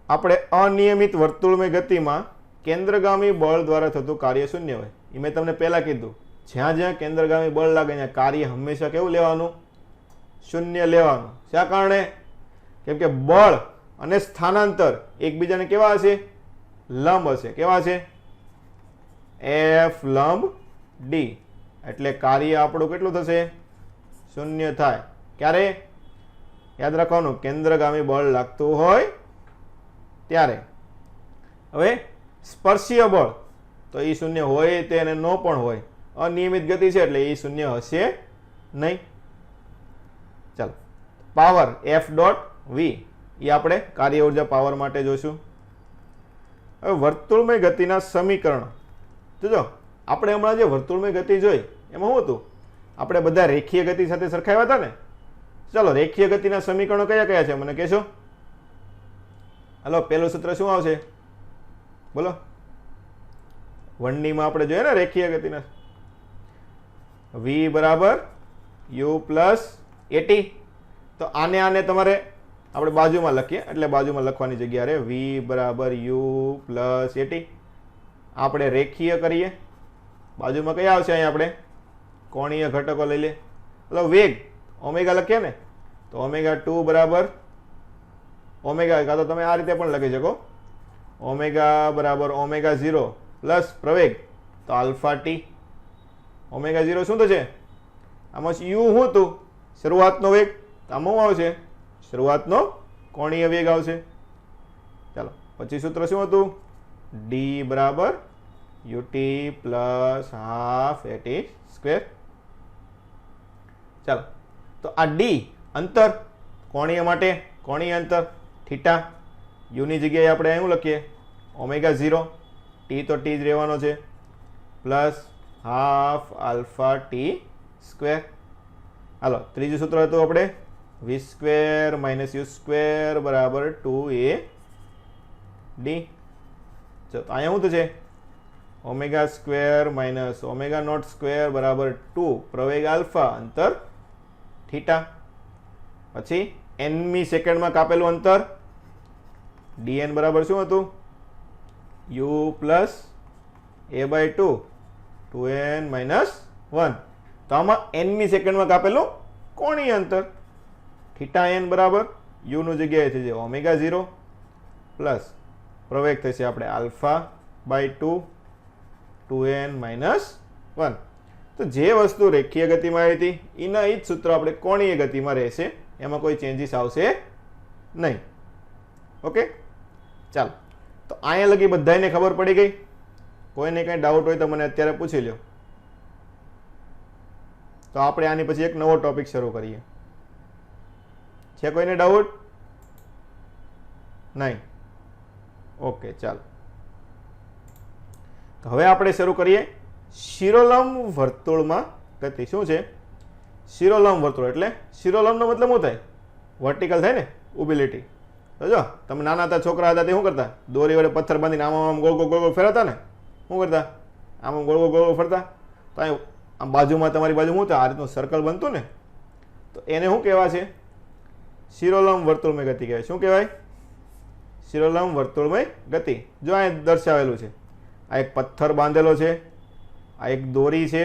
Speaker 1: આપણે અનિયમિત વર્તુળમય ગતિમાં કેન્દ્રગામી બળ દ્વારા થતું કાર્ય શૂન્ય હોય. એ મેં તમને પહેલાં કીધું, જ્યાં જ્યાં કેન્દ્રગામી બળ લાગે ત્યાં કાર્ય હંમેશા કેવું લેવાનું? શૂન્ય લેવાનું. શા કારણે? કેમ કે બળ અને સ્થાનાંતર એકબીજાને કેવા હશે? લંબ હશે. કેવા હશે? f લંબ d. એટલે કાર્ય આપણું કેટલું થશે? શૂન્ય થાય. ક્યારે? યાદ રાખવાનું, કેન્દ્રગામી બળ લાગતું હોય ત્યારે. હવે સ્પર્શીય બળ તો એ શૂન્ય હોય તે અને ન પણ હોય. અનિયમિત ગતિ છે એટલે એ શૂન્ય હશે નહીં. ચાલો, પાવર F ડોટ V એ આપણે કાર્ય ઉર્જા પાવર માટે જોશું. હવે વર્તુળમય ગતિના સમીકરણ જોજો. આપણે હમણાં જે વર્તુળમય ગતિ જોઈ એમાં શું હતું? આપણે બધા રેખીય ગતિ સાથે સરખાવ્યા હતા ને. ચાલો, રેખીય ગતિના સમીકરણો કયા કયા છે મને કહેશો? હાલો, પહેલું સૂત્ર શું આવશે? બોલો. 1D માં આપણે જોઈએ ને રેખીય ગતિના, v બરાબર u પ્લસ at. તો આને તમારે આપણે બાજુમાં લખીએ, એટલે બાજુમાં લખવાની જગ્યાએ v બરાબર u પ્લસ at. આપણે રેખીય કરીએ, બાજુમાં કયા આવશે? અહીંયા આપણે કોણીય ઘટકો લઈ લે. એટલે વેગ ઓમેગા લખીએ ને, તો ω2 બરાબર ઓમેગા, કાં તો તમે આ રીતે પણ લખી શકો, ઓમેગા બરાબર ω0 પ્લસ પ્રવેગ તો આલ્ફા ટી. ω0 શું થશે? આમાં u શું હતું? શરૂઆતનો વેગ. આમાં શું આવશે? શરૂઆતનો કોણીય વેગ આવશે. ચાલો, પછી સૂત્ર શું હતું? d બરાબર ut પ્લસ હાફ at². ચાલો, તો આ d અંતર કોણીય માટે, કોણીય અંતર થીટા. u ની જગ્યાએ આપણે શું લખીએ? ω0. t તો t જ રહેવાનો છે, પ્લસ હાફ આલ્ફા t². હાલો, ત્રીજું સૂત્ર હતું આપણે v² માઇનસ u² બરાબર 2ad. તો અહીંયા શું થશે? ω² માઇનસ ω0² બરાબર 2 પ્રવેગ આલ્ફા અંતર થીટા. પછી nમી સેકન્ડમાં કાપેલું અંતર dn બરાબર શું હતું? u plus a/2 2n minus 1. તો આમાં nમી સેકન્ડમાં કાપેલું કોણીય અંતર થીટા n બરાબર u નું જગ્યાએ થશે ω0 પ્લસ પ્રવેગ થશે આપણે α/2 2n માઇનસ 1. તો જે વસ્તુ રેખીય ગતિમાં આવી હતી એના એ જ સૂત્ર આપણે કોણીય ગતિમાં રહેશે, એમાં કોઈ ચેન્જીસ આવશે નહીં. ઓકે, ચાલો. તો અહીંયા લગી બધાને ખબર પડી ગઈ? કોઈને કંઈ ડાઉટ હોય તો મને અત્યારે પૂછી લો. તો આપણે આની પછી એક નવો ટોપિક શરૂ કરીએ. છે કોઈને ડાઉટ? નહીં? ઓકે, ચાલો. તો હવે આપણે શરૂ કરીએ શિરોલંબ વર્તુળમાં ગતિ. શું છે શિરોલંબ વર્તુળ? એટલે શિરોલંબનો મતલબ શું થાય? વર્ટિકલ થાય ને, ઊભી લીટી. તો જો તમે નાના હતા, છોકરા હતા, તે શું કરતા? દોરી વડે પથ્થર બાંધીને આમ ગોળ ગોળ ગોળ ફેરવતા ને. શું કરતા? આમ ગોળ ગોળ ફરતા. તો અહીં આમ બાજુમાં તમારી બાજુ શું થાય? આ રીતનું સર્કલ બનતું ને. તો એને શું કહેવાય છે? શિરોલંબ વર્તુળમય ગતિ કહેવાય. શું કહેવાય? શિરોલંબ વર્તુળમય ગતિ. જો અહીં દર્શાવેલું છે, આ એક પથ્થર બાંધેલો છે, આ એક દોરી છે,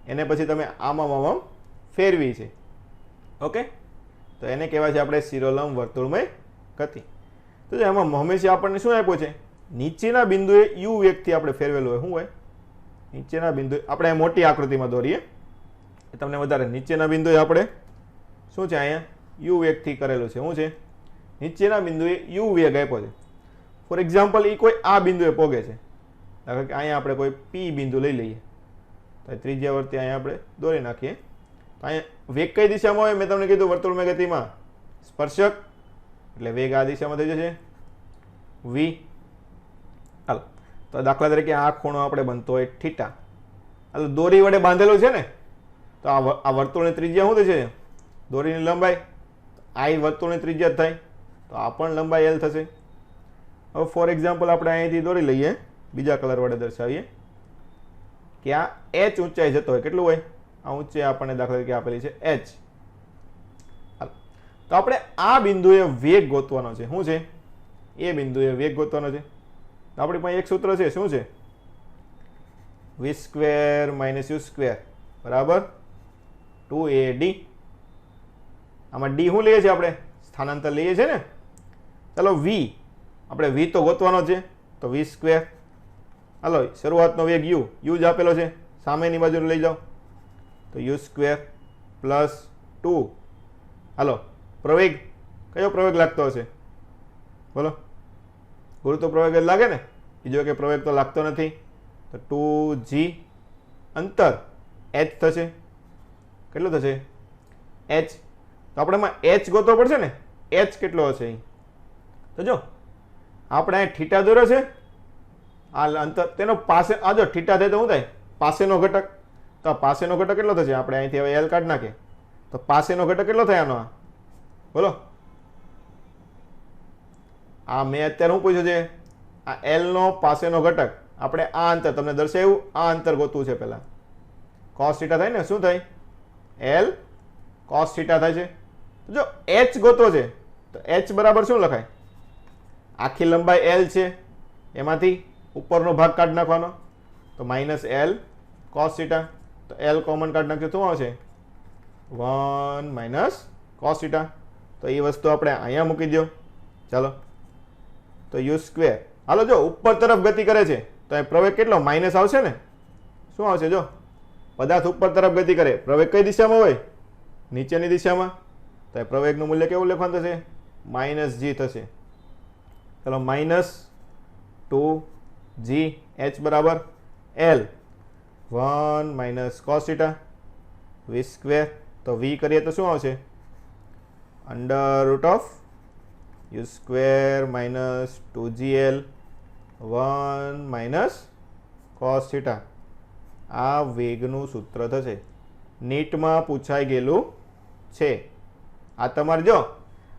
Speaker 1: એને પછી તમે આમ ફેરવી છે. ઓકે, તો એને કહેવાય છે આપણે શિરોલંબ વર્તુળમય ગતિ. તો એમાં હંમેશા આપણને શું આપ્યું છે? નીચેના બિંદુએ u વેગથી આપણે ફેરવેલું હોય. શું હોય? નીચેના બિંદુએ આપણે મોટી આકૃતિમાં દોરીએ તમને વધારે. નીચેના બિંદુએ આપણે શું છે? અહીંયા u વેગથી કરેલું છે. શું છે? નીચેના બિંદુએ u વેગ આપ્યો છે. ફોર એક્ઝામ્પલ, એ કોઈ આ બિંદુએ પોગે છે. દાખલા કે અહીંયા આપણે કોઈ p બિંદુ લઈ લઈએ, તો ત્રિજ્યા વર્તી અહીંયા આપણે દોરી નાખીએ. તો અહીંયા વેગ કઈ દિશામાં હોય? મેં તમને કીધું વર્તુળમય ગતિમાં સ્પર્શક એટલે વેગ આ દિશામાં થઈ જશે v. હાલો, તો દાખલા તરીકે આ ખૂણો આપણે બનતો હોય થીટા. હાલો, દોરી વડે બાંધેલું છે ને, તો આ વર્તુળની ત્રિજ્યા શું થશે? દોરીની લંબાઈ. આ વર્તુળની ત્રિજ્યા જ થાય, તો આ પણ લંબાઈ l થશે. હવે ફોર એક્ઝામ્પલ આપણે અહીંથી દોરી લઈએ, બીજા કલર વડે દર્શાવીએ કે આ h ઊંચાઈ જતો હોય. કેટલું હોય? આ ઊંચાઈ આપણને દાખલા તરીકે આપેલી છે h. તો આપણે આ બિંદુએ વેગ ગોતવાનો છે. શું છે? એ બિંદુએ વેગ ગોતવાનો છે. તો આપણી પાસે એક સૂત્ર છે. શું છે? v square minus u square બરાબર 2ad. આમાં d શું લઈએ છીએ આપણે? સ્થાનાંતર લઈએ છીએ ને. ચાલો, v આપણે v તો ગોતવાનો છે, તો v સ્ક્વેર. હાલો, શરૂઆતનો વેગ u જ આપેલો છે, સામેની બાજુ લઈ જાઓ તો u સ્ક્વેર પ્લસ 2. હાલો, પ્રવેગ કયો પ્રવેગ લાગતો હશે? બોલો. ગુરુત્વ પ્રવેગ જ લાગે ને, બીજો કે પ્રવેગ તો લાગતો નથી. તો 2g અંતર h થશે. કેટલું થશે? h. તો આપણે એમાં h ગોતવો પડશે ને. h કેટલો હશે? તો જો આપણે અહીં થીટા દોર્યો છે, આ અંતર તેનો પાસે, આ જો થીટા થાય તો શું થાય? પાસેનો ઘટક. તો આ પાસેનો ઘટક કેટલો થશે? આપણે અહીંથી હવે l કાઢી નાખીએ તો પાસેનો ઘટક કેટલો થાય આનો? બોલો. આ મેં અત્યારે શું પૂછ્યું છે? આ l નો પાસેનો ઘટક. આપણે આ અંતર તમને દર્શાવ્યું, આ અંતર ગોતવું છે પહેલા. cos થીટા થાય ને, શું થાય? l cos થીટા થાય છે. જો h ગોતવો છે તો h બરાબર શું લખાય? આખી લંબાઈ l છે, એમાંથી ઉપરનો ભાગ કાઢી નાખવાનો, તો માઇનસ l cos થીટા. તો l કોમન કાઢી નાખજો, શું આવશે? 1 માઇનસ cos થીટા. તો એ વસ્તુ આપણે અહીંયા મૂકી દો. ચાલો, તો u સ્ક્વેર. હાલો, જો ઉપર તરફ ગતિ કરે છે તો અહીં પ્રવેગ કેટલો? માઇનસ આવશે ને. શું આવશે? જો પદાર્થ ઉપર તરફ ગતિ કરે, પ્રવેગ કઈ દિશામાં હોય? નીચેની દિશામાં. તો એ પ્રવેગનું મૂલ્ય કેવું લખવાનું થશે? માઇનસ g થશે. ચાલો, માઇનસ 2g h બરાબર l 1 minus cos theta v square. તો v કરીએ તો શું આવશે? Under root of u square minus 2gl 1 minus cos theta. આ વેગનું સૂત્ર થશે. નીટમાં પૂછાઈ ગયેલું છે. આ તમારે જો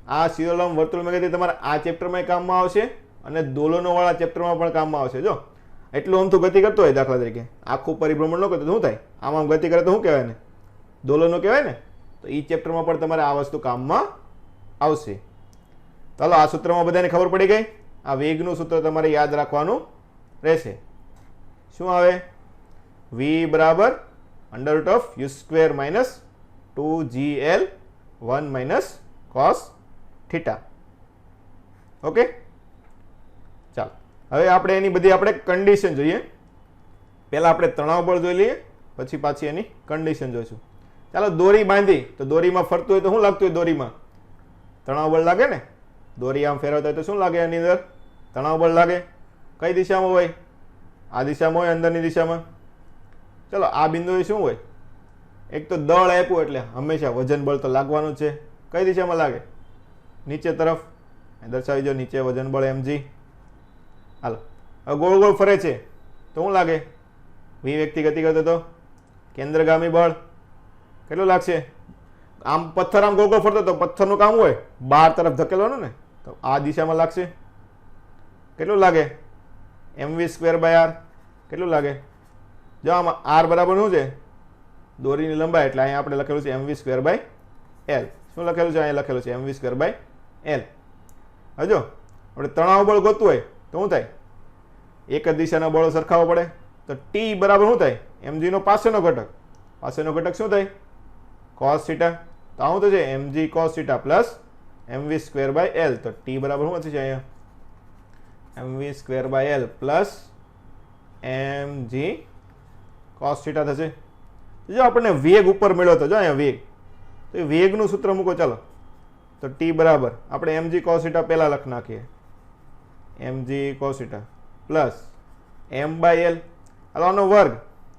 Speaker 1: આ શિરોલંબ વર્તુળમાં ગતિ તમારે આ ચેપ્ટરમાં કામમાં આવશે અને દોલનોવાળા ચેપ્ટરમાં પણ કામમાં આવશે. જો એટલું આમથું ગતિ કરતો હોય, દાખલા તરીકે આખું પરિભ્રમણ ન કરતો શું થાય? આમ ગતિ કરે તો શું કહેવાય ને? દોલનો કહેવાય ને. તો એ ચેપ્ટરમાં પણ તમારે આ વસ્તુ કામમાં આવશે. ચાલો, આ સૂત્રમાં બધાને ખબર પડી ગઈ. આ વેગનું સૂત્ર તમારે યાદ રાખવાનું રહેશે. શું આવે? v બરાબર under root of u square minus 2gl 1 minus cos theta. Okay, ચાલો હવે આપણે એની બધી આપણે કન્ડિશન જોઈએ. પહેલા આપણે તણાવ બળ જોઈ લઈએ, પછી પાછી એની કન્ડિશન જોઈશું. ચાલો, દોરી બાંધી તો દોરીમાં ફરતું હોય તો શું લાગતું હોય? દોરીમાં તણાવ બળ લાગે ને. દોરી આમ ફેરવતા હોય તો શું લાગે? એની અંદર તણાવ બળ લાગે. કઈ દિશામાં હોય? આ દિશામાં હોય, અંદરની દિશામાં. ચલો, આ બિંદુએ શું હોય? એક તો દળ આપ્યું એટલે હંમેશા વજન બળ તો લાગવાનું જ છે. કઈ દિશામાં લાગે? નીચે તરફ. દર્શાવી દો, નીચે વજન બળ mg. હાલો, હવે ગોળ ગોળ ફરે છે તો શું લાગે? v વેગથી ગતિ કરતો તો કેન્દ્રગામી બળ કેટલું લાગશે? આમ પથ્થર આમ ગોળ ગોળ ફરતો તો પથ્થરનું કામ હોય બહાર તરફ ધકેલવાનું ને, તો આ દિશામાં લાગશે. કેટલું લાગે? mv square by r. કેટલું લાગે? જો આમાં r બરાબર શું છે? દોરીની લંબાઈ. એટલે અહીંયા આપણે લખેલું છે mv સ્ક્વેર બાય l. શું લખેલું છે? અહીંયા લખેલું છે mv સ્ક્વેર બાય l. હજો આપણે તણાવ બળ ગોતવું હોય તો શું થાય? એક જ દિશાના બળો સરખાવવા પડે. તો t બરાબર શું થાય? mg નો પાસેનો ઘટક. પાસેનો ઘટક શું થાય? cos theta. તો આવું તો છે mg cos theta plus mv square by l. તો t બરાબર શું થશે અહીંયા? mv square by l plus mg cos theta થશે. જો આપણને વેગ ઉપર મળ્યો હતો, જો અહીંયા વેગ, તો એ વેગનું સૂત્ર મૂકો. ચાલો, તો t બરાબર આપણે mg cos થીટા પહેલા લખ નાખીએ. mg cos theta plus m by l. હાલો, આનો વર્ગ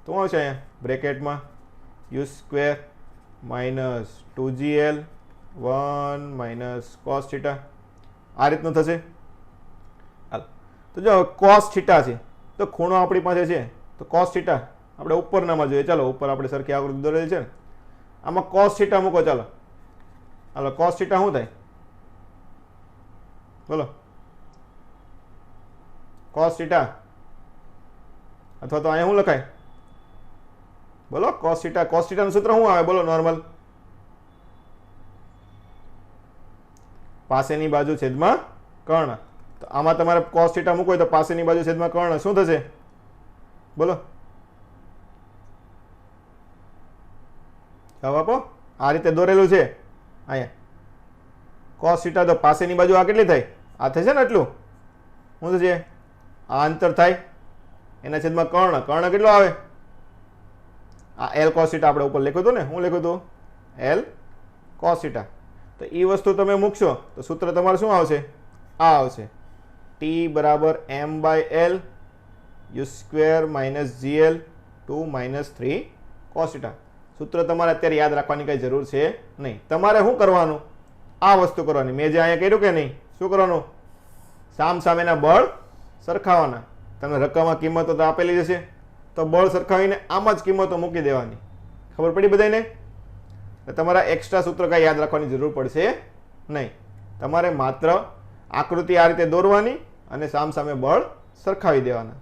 Speaker 1: તો શું આવશે અહીંયા બ્રેકેટમાં? u square minus 2gl 1 minus cos theta આ રીતનું થશે. હાલ તો જો કોસ થીટા છે તો ખૂણો આપણી પાસે છે તો કોસ થીટા આપણે ઉપરનામાં જોઈએ. ચાલો ઉપર આપણે સરખી આકૃતિ દોરેલી છે ને આમાં કોસ થીટા મૂકો. ચાલો હાલો કોસ થીટા શું થાય બોલો? કોસ થીટા અથવા તો અહીંયા શું લખાય બોલો? Cos theta. કોસ થીટાનું સૂત્ર શું આવે બોલો? નોર્મલ પાસેની બાજુ છેદમાં કર્ણ. તો આમાં તમારે કોસ થીટા મૂકવો હોય તો પાસેની બાજુ છેદમાં કર્ણ શું થશે બોલો? જવાબ આપો. આ રીતે દોરેલું છે અહીંયા કોસ થીટા. તો પાસેની બાજુ આ કેટલી થાય? આ થશે ને એટલું. શું થશે? આ અંતર થાય એના છેદમાં કર્ણ. કર્ણ કેટલો આવે? આ એલ કોસ થીટા આપણે ઉપર લખ્યું હતું ને. શું લખ્યું હતું? L cos theta. તો એ વસ્તુ તમે મૂકશો તો સૂત્ર તમારું શું આવશે? આ આવશે ટી બરાબર M by L U square minus GL 2 minus 3 cos theta. સૂત્ર તમારે અત્યારે યાદ રાખવાની કઈ જરૂર છે નહીં. તમારે શું કરવાનું? આ વસ્તુ કરવાની. મેં જે અહીંયા કર્યું કે નહીં? શું કરવાનું? સામ સામેના બળ સરખાવવાના. તમને રકમમાં કિંમતો તો આપેલી જશે તો બળ સરખાવીને આમાં જ કિંમતો મૂકી દેવાની. ખબર પડી બધાને? તમારા એક્સ્ટ્રા સૂત્ર કાંઈ યાદ રાખવાની જરૂર પડશે નહીં. તમારે માત્ર આકૃતિ આ રીતે દોરવાની અને સામ સામે બળ સરખાવી દેવાના.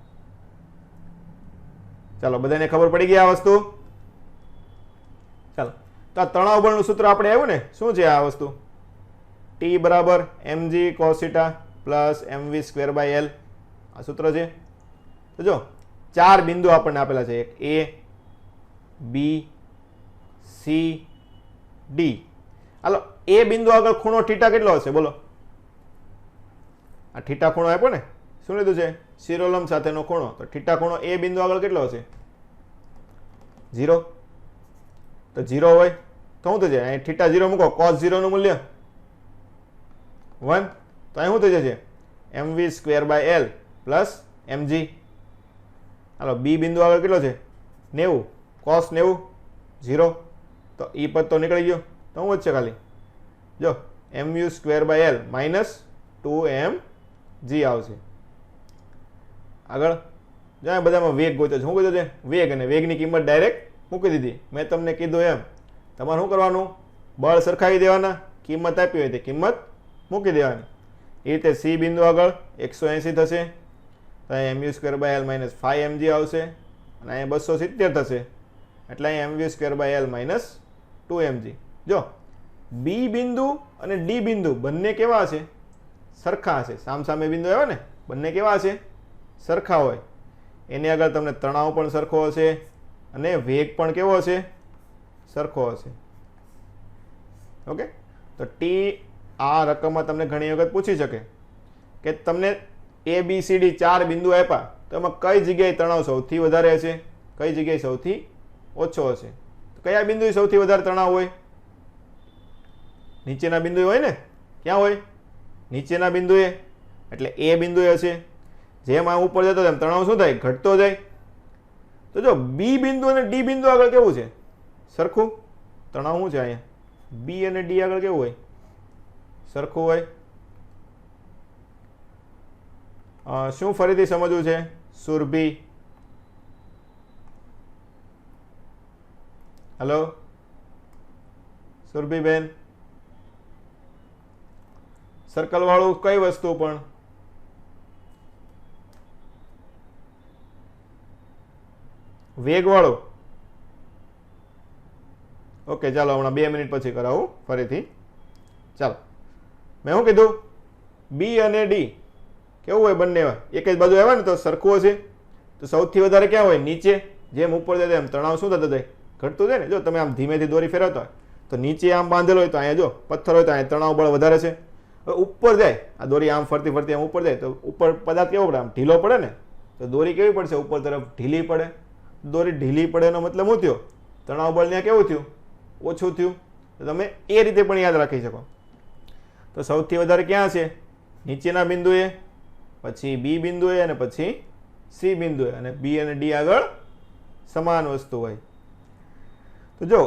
Speaker 1: ચાલો બધાને ખબર પડી ગઈ આ વસ્તુ? ચાલો તો આ તણાવ બળનું સૂત્ર આપણે આવ્યું ને. શું છે આ વસ્તુ? ટી બરાબર mg cos θ plus mv square by L. આ સૂત્ર છે. તો જો 4 બિંદુ આપણને આપેલા છે. એક એ બી સી ડી. હાલો એ બિંદુ આગળ ખૂણો થીટા કેટલો હશે બોલો? આ થીટા ખૂણો આપ્યો ને. શું લીધું છે? શિરોલંબ સાથેનો ખૂણો. તો થીટા ખૂણો એ બિંદુ આગળ કેટલો હશે? 0. તો 0 હોય તો શું થશે? અહીં થીટા 0 મૂકો. cos 0 નું મૂલ્ય 1. તો અહીં શું થઈ જશે? mv square by L plus mg. હાલો બી બિંદુ આગળ કેટલો છે? 90. cos 90 0. તો ઈ પદ તો નીકળી ગયો. તો શું વધશે ખાલી? જો mu square by L minus 2mg આવશે. આગળ જો બધામાં વેગ ગોત્યો છે. શું ગોત્યો છે? વેગ. અને વેગની કિંમત ડાયરેક્ટ મૂકી દીધી. મેં તમને કીધું એમ તમારે શું કરવાનું? બળ સરખાવી દેવાના. કિંમત આપી હોય તે કિંમત મૂકી દેવાની. એ રીતે સી બિંદુ આગળ 180 થશે તો અહીં mu square by L minus 5mg આવશે અને અહીંયા 270 થશે એટલે અહીં mv square by L minus 2mg. જો બી બિંદુ અને ડી બિંદુ બંને કેવા હશે? સરખા હશે. સામ સામે બિંદુ આવ્યા ને બંને કેવા હશે? સરખા હોય. એની આગળ તમને તણાવ પણ સરખો હશે અને વેગ પણ કેવો હશે? સરખો હશે. ઓકે. તો ટી આ રકમમાં તમને ઘણી વખત પૂછી શકે કે તમને એ બી સી ડી 4 બિંદુ આપ્યા તો એમાં કઈ જગ્યાએ તણાવ સૌથી વધારે હશે, કઈ જગ્યાએ સૌથી ઓછો હશે? તો કયા બિંદુએ સૌથી વધારે તણાવ હોય? નીચેના બિંદુએ હોય ને. ક્યાં હોય? નીચેના બિંદુએ. એટલે એ બિંદુએ હશે. જેમ આ ઉપર જતો તેમ તણાવ શું થાય? ઘટતો જાય. તો જો બી બિંદુ અને ડી બિંદુ આગળ કેવું છે? સરખું તણાવ. શું છે અહીંયા? બી અને ડી આગળ કેવું હોય? સરખું હોય. શું ફરીથી સમજવું છે? સુરભી, હેલો સુરભીબેન. સર્કલ વાળું કઈ વસ્તુ પણ? વેગ વાળું. ઓકે ચાલો હમણાં 2 મિનિટ પછી કરાવું ફરીથી. ચાલો મેં શું કીધું? બી અને ડી કેવું હોય? બંને એક જ બાજુ આવ્યા ને તો સરખું હશે. તો સૌથી વધારે ક્યાં હોય? નીચે. જેમ ઉપર જાય એમ તણાવ શું થતો જાય? ઘટતું જાય ને. જો તમે આમ ધીમેથી દોરી ફેરવતા હોય તો નીચે આમ બાંધેલો હોય તો અહીંયા જો પથ્થર હોય તો અહીંયા તણાવ બળ વધારે છે. હવે ઉપર જાય આ દોરી આમ ફરતી ફરતી આમ ઉપર જાય તો ઉપર પદાર્થ કેવો પડે? આમ ઢીલો પડે ને. તો દોરી કેવી પડશે? ઉપર તરફ ઢીલી પડે. દોરી ઢીલી પડે એનો મતલબ શું થયો? તણાવ બળ ત્યાં કેવું થયું? ઓછું થયું. તો તમે એ રીતે પણ યાદ રાખી શકો. તો સૌથી વધારે ક્યાં છે? નીચેના બિંદુએ, પછી બી બિંદુએ અને પછી સી બિંદુએ. અને બી અને ડી આગળ સમાન વસ્તુ હોય. તો જો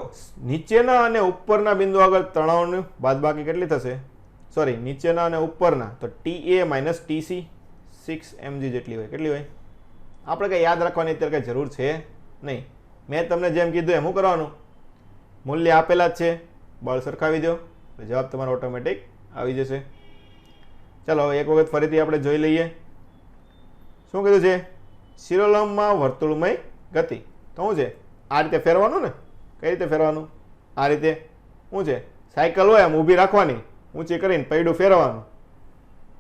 Speaker 1: નીચેના અને ઉપરના બિંદુ આગળ તણાવની બાદબાકી કેટલી થશે? સોરી, નીચેના અને ઉપરના તો TA માઇનસ TC 6 mg જેટલી હોય. કેટલી હોય? આપણે કંઈ યાદ રાખવાની અત્યારે કંઈ જરૂર છે નહીં. મેં તમને જેમ કીધું એમ શું કરવાનું, મૂલ્ય આપેલા જ છે, બળ સરખાવી દો, જવાબ તમારો ઓટોમેટિક આવી જશે. ચાલો એક વખત ફરીથી આપણે જોઈ લઈએ. શું કીધું છે? શિરોલંબમાં વર્તુળમય ગતિ. તો શું છે? આ રીતે ફેરવાનું ને. કઈ રીતે ફેરવાનું? આ રીતે. શું છે? સાયકલ હોય આમ ઊભી રાખવાની, ઊંચી કરીને પૈડું ફેરવાનું,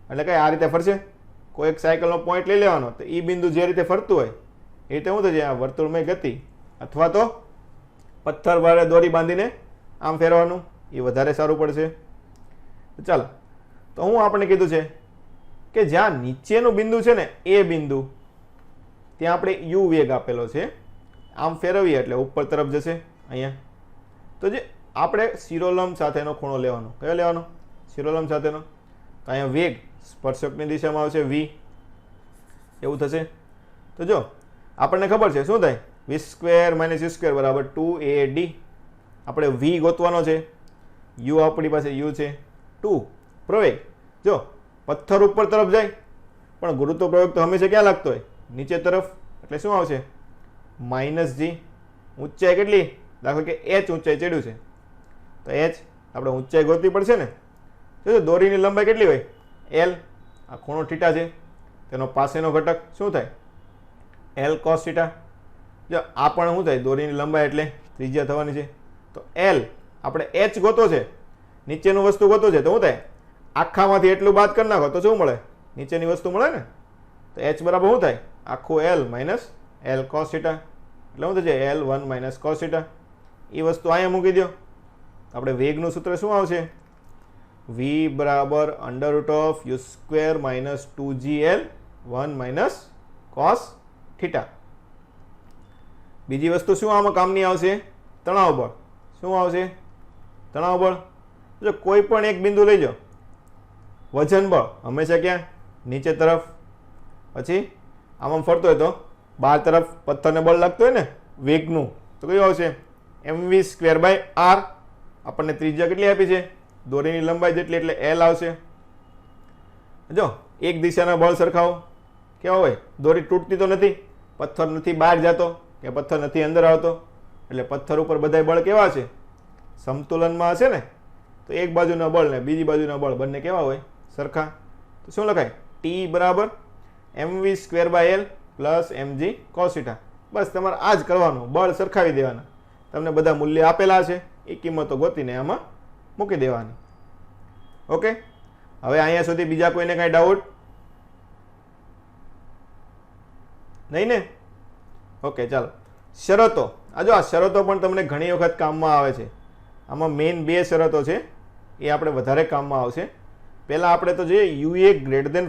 Speaker 1: એટલે કઈ આ રીતે ફરશે. કોઈ એક સાયકલનો પોઈન્ટ લઈ લેવાનો, તો એ બિંદુ જે રીતે ફરતું હોય એ રીતે શું થશે? આ વર્તુળમય ગતિ. અથવા તો પથ્થર વાળે દોરી બાંધીને આમ ફેરવાનું, એ વધારે સારું પડશે. ચાલો, તો હું આપણે કીધું છે કે જ્યાં નીચેનું બિંદુ છે ને એ બિંદુ ત્યાં આપણે યુ વેગ આપેલો છે, આમ ફેરવીએ એટલે ઉપર તરફ જશે અહીંયા. તો જે આપણે શિરોલંબ સાથેનો ખૂણો લેવાનો, કયો લેવાનો? શિરોલંબ સાથેનો. તો અહીંયા વેગ સ્પર્શકની દિશામાં આવશે v, એવું થશે. તો જો આપણને ખબર છે શું થાય? v² - u² બરાબર 2AD. આપણે v ગોતવાનો છે, u આપણી પાસે u છે, 2 પ્રવેગ. જો પથ્થર ઉપર તરફ જાય પણ ગુરુત્વ પ્રવેગ તો હંમેશા ક્યાં લાગતો હોય? નીચે તરફ. એટલે શું આવશે? -g. ઊંચાઈ કેટલી? દાખલા કે h ઊંચાઈ ચડ્યું છે તો h આપણે ઊંચાઈ ગોતવી પડશે ને. જો દોરીની લંબાઈ કેટલી હોય? l. આ ખૂણો થીટા છે, તેનો પાસેનો ઘટક શું થાય? l cos theta. જો આ પણ શું થાય? દોરીની લંબાઈ એટલે ત્રિજ્યા થવાની છે. તો l આપણે h ગોતો છે, નીચેનું વસ્તુ ગોતો છે, તો શું થાય? આખામાંથી એટલું બાદ કરી નાખો તો શું મળે? નીચેની વસ્તુ મળે ને. તો h બરાબર શું થાય? આખું l minus l cos theta. એટલે શું થશે? L1 - cos theta. એ વસ્તુ અહીંયા મૂકી દો. આપણે વેગનું સૂત્ર શું આવશે? v બરાબર √u² - 2gl1 - cos થીટા. બીજી વસ્તુ શું આમાં કામની આવશે? તણાવ બળ. શું આવશે? તણાવ બળ. જો કોઈ પણ એક બિંદુ લઈ જાઓ, વજન બળ હંમેશા ક્યાં? નીચે તરફ. પછી આમ ફરતો હોય તો બહાર તરફ પથ્થરને બળ લાગતું હોય ને વેગનું, તો કયું આવશે? mv²/r. આપણને ત્રિજ્યા કેટલી આપી છે? દોરીની લંબાઈ જેટલી, એટલે l આવશે. જો એક દિશાના બળ સરખાવો, કેવા હોય? દોરી તૂટતી તો નથી, પથ્થર નથી બહાર જતો કે પથ્થર નથી અંદર આવતો, એટલે પથ્થર ઉપર બધા બળ કેવા છે? સમતુલનમાં હશે ને. તો એક બાજુના બળ ને બીજી બાજુના બળ બંને કેવા હોય? સરખા. તો શું લખાય? t બરાબર mv²/l plus mg cos theta. બસ તમારે આ જ કરવાનું, બળ સરખાવી દેવાના. તમને બધા મૂલ્ય આપેલા છે, એ કિંમતો ગોતીને આમાં મૂકી દેવાની. ઓકે, હવે અહીંયા સુધી બીજા કોઈને કાંઈ ડાઉટ નહીં ને? ઓકે, ચાલો. શરતો. આ શરતો પણ તમને ઘણી વખત કામમાં આવે છે. આમાં મેઇન બે શરતો છે, એ આપણે વધારે કામમાં આવશે. પહેલાં આપણે તો જોઈએ UA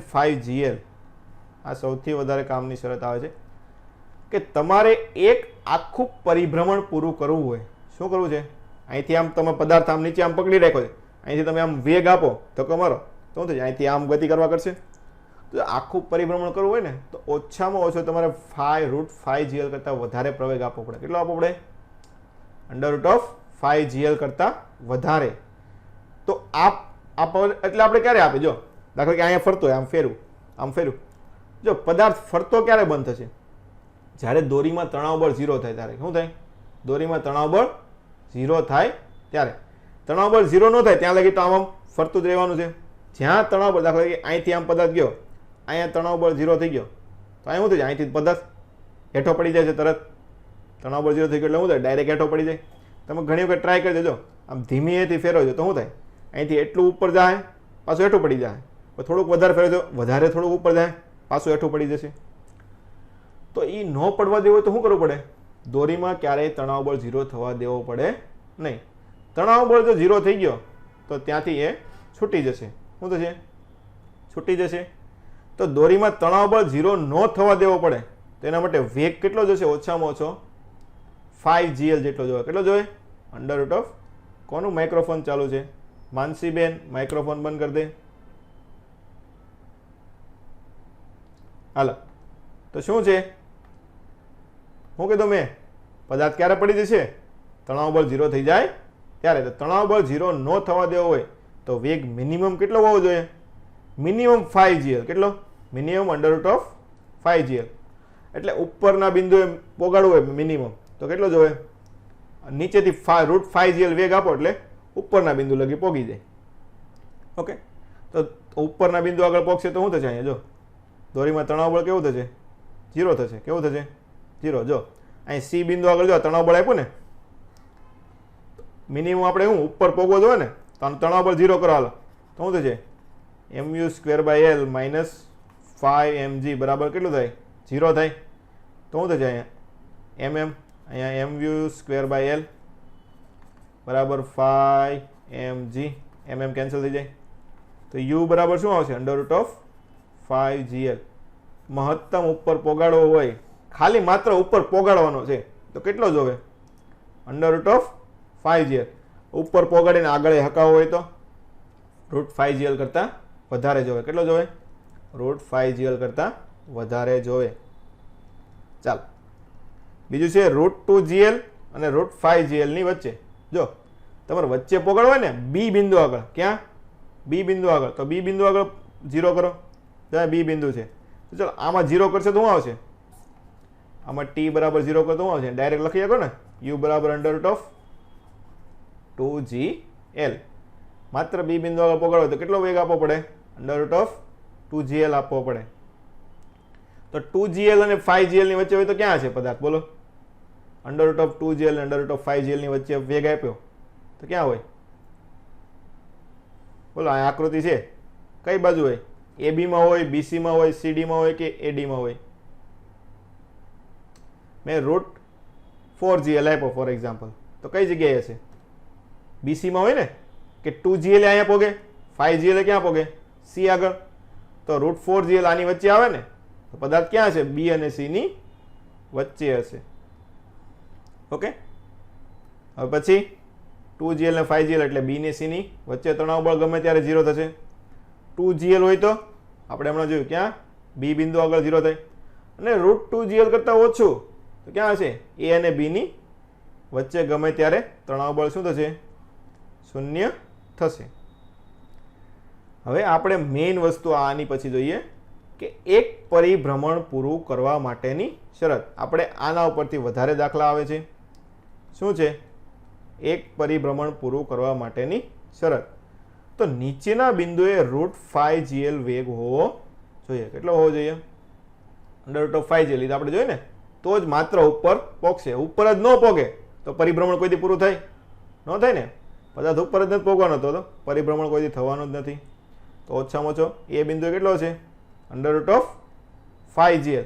Speaker 1: > 5GL. આ સૌથી વધારે કામની શરત આવે છે કે તમારે એક આખું પરિભ્રમણ પૂરું કરવું હોય. શું કરવું છે? અહીંથી આમ તમે પદાર્થ આમ નીચે આમ પકડી રાખ્યો છે, અહીંથી તમે આમ વેગ આપો ધક્કો મારો તો શું થશે? અહીંથી આમ ગતિ કરવા કરશે. તો આખું પરિભ્રમણ કરવું હોય ને તો ઓછામાં ઓછો તમારે √5GL કરતાં વધારે પ્રવેગ આપવો પડે. કેટલો આપવો પડે? √5GL કરતાં વધારે. તો એટલે આપણે ક્યારે આપે? જો દાખલા કે અહીંયા ફરતો હોય, આમ ફેરવું, આમ ફેરવું. જો પદાર્થ ફરતો ક્યારે બંધ થશે? જ્યારે દોરીમાં તણાવ બળ 0 થાય ત્યારે. શું થાય? દોરીમાં તણાવ બળ 0 થાય ત્યારે. તણાવ બળ 0 ન થાય ત્યાં લગી તો આમ ફરતું જ રહેવાનું છે. જ્યાં તણાવ બળ, દાખલા કે અહીંથી આમ પદાર્થ ગયો, અહીંયા તણાવ બળ 0 થઈ ગયો, તો અહીંયા શું થઈ જાય? અહીંથી પદાર્થ હેઠો પડી જાય છે તરત. તણાવ બળ 0 થઈ ગયો એટલે શું થાય? ડાયરેક્ટ હેઠો પડી જાય. તમે ઘણી વખત ટ્રાય કરી દેજો, આમ ધીમેથી ફેરવજો તો શું થાય? અહીંથી એટલું ઉપર જાય, પાછું હેઠું પડી જાય. થોડુંક વધારે ફેરવજો, વધારે થોડુંક ઉપર જાય, પાછું હેઠું પડી જશે. તો એ ન પડવા દેવો હોય તો શું કરવું પડે? દોરીમાં ક્યારેય તણાવ બળ 0 થવા દેવો પડે નહીં. તણાવ બળ જો 0 થઈ ગયો તો ત્યાંથી એ છૂટી જશે. શું થશે? છૂટી જશે. તો દોરીમાં તણાવ બળ 0 ન થવા દેવો પડે તેના માટે વેગ કેટલો જશે? ઓછામાં ઓછો 5GL જેટલો જોઈએ. કેટલો જોઈએ? √ કોનું માઇક્રોફોન ચાલુ છે? માનસીબેન, માઇક્રોફોન બંધ કરી દે. હાલો, તો શું છે? હું કીધું મેં? પદાર્થ ક્યારે પડી જશે? તણાવ બળ 0 થઈ જાય ત્યારે. તો તણાવ બળ 0 ન થવા દેવો હોય તો વેગ મિનિમમ કેટલો હોવો જોઈએ? Minimum 5gl. કેટલો? Minimum √5gl. એટલે ઉપરના બિંદુએ પોગાડવું હોય મિનિમમ તો કેટલો જોવે? નીચેથી √5gl વેગ આપો એટલે ઉપરના બિંદુ લગી પોગી જાય. ઓકે, તો ઉપરના બિંદુ આગળ પહોંચશે તો શું થશે? અહીંયા જો દોરીમાં તણાવ બળ કેવું થશે? 0 થશે. કેવું થશે? 0. જો અહીં સી બિંદુ આગળ જો તણાવ બળ આપ્યું ને, મિનિમમ આપણે શું ઉપર પોગવો જોઈએ ને, તો તણાવ બળ 0 કરો હાલો તો શું થશે? mu²/L - 5mg બરાબર કેટલું થાય? 0 થાય. તો શું થશે? અહીંયા અહીંયા mu²/L બરાબર 5mg. કેન્સલ થઈ જાય તો u બરાબર શું આવશે? √5gl. મહત્તમ ઉપર પોગાડવો હોય, ખાલી માત્ર ઉપર પોગાડવાનો છે તો કેટલો જોવે? √5gl. ઉપર પોગાડીને આગળ હકાવો હોય તો √5gl કરતાં વધારે જોવે. કેટલો જોવે? √5gl કરતાં વધારે જોવે. ચાલો, બીજું છે √2gl અને √5gl ની વચ્ચે. જો તમારે વચ્ચે પોગાડવા ને બી બિંદુ આગળ, ક્યાં? બી બિંદુ આગળ. તો બી બિંદુ આગળ 0 કરો. જ્યાં બી બિંદુ છે તો ચાલો આમાં 0 કરશે તો શું આવશે? આમાં t બરાબર 0 કરો તો શું આવશે? ડાયરેક્ટ લખી શકો ને, u બરાબર √2gl. માત્ર બી બિંદુ આગળ પોગાડો તો કેટલો વેગ આપવો પડે? √2gl આપવો પડે. તો 2gl અને 5gl ની વચ્ચે હોય તો ક્યાં છે પદાર્થ? બોલો. √2gl અને √5gl ની વચ્ચે વેગ આપ્યો તો ક્યાં હોય? બોલો. આ આકૃતિ છે, કઈ બાજુ હોય? AB માં હોય, BC માં હોય, CD માં હોય કે AD માં હોય? મેં √4gl આપ્યો ફોર એક્ઝામ્પલ, તો કઈ જગ્યાએ હશે? BC માં હોય ને, કે 2gl અહીંયા પોગે, 5gl ક્યાં પોગે? C આગળ. તો √4gl આની વચ્ચે આવે ને, તો પદાર્થ ક્યાં હશે? B અને C ની વચ્ચે હશે. ઓકે, હવે પછી 2gl અને 5gl એટલે B ને C ની વચ્ચે તણાવ બળ ગમે ત્યારે 0 થશે. 2gl હોય તો આપણે હમણાં જોયું ક્યાં? B બિંદુ આગળ 0 થાય. અને √2gl કરતાં ઓછું તો ક્યાં હશે? A અને B ની વચ્ચે ગમે ત્યારે તણાવ બળ શું થશે? 0 થશે. હવે આપણે મેઇન વસ્તુ આની પછી જોઈએ કે એક પરિભ્રમણ પૂરું કરવા માટેની શરત. આપણે આના ઉપરથી વધારે દાખલા આવે છે. શું છે? એક પરિભ્રમણ પૂરું કરવા માટેની શરત. તો નીચેના બિંદુએ √5gl વેગ હોવો જોઈએ. કેટલો હોવો જોઈએ? √5gl. આપણે જોઈએ ને, તો જ માત્ર ઉપર પોગશે. ઉપર જ ન પોગે તો પરિભ્રમણ કોઈથી પૂરું થાય? ન થાય ને. પદાર્થ ઉપર જ નથી પોગવાનો તો પરિભ્રમણ કોઈથી થવાનું જ નથી. તો ઓછામાં ઓછો એ બિંદુ કેટલો છે? √5gl.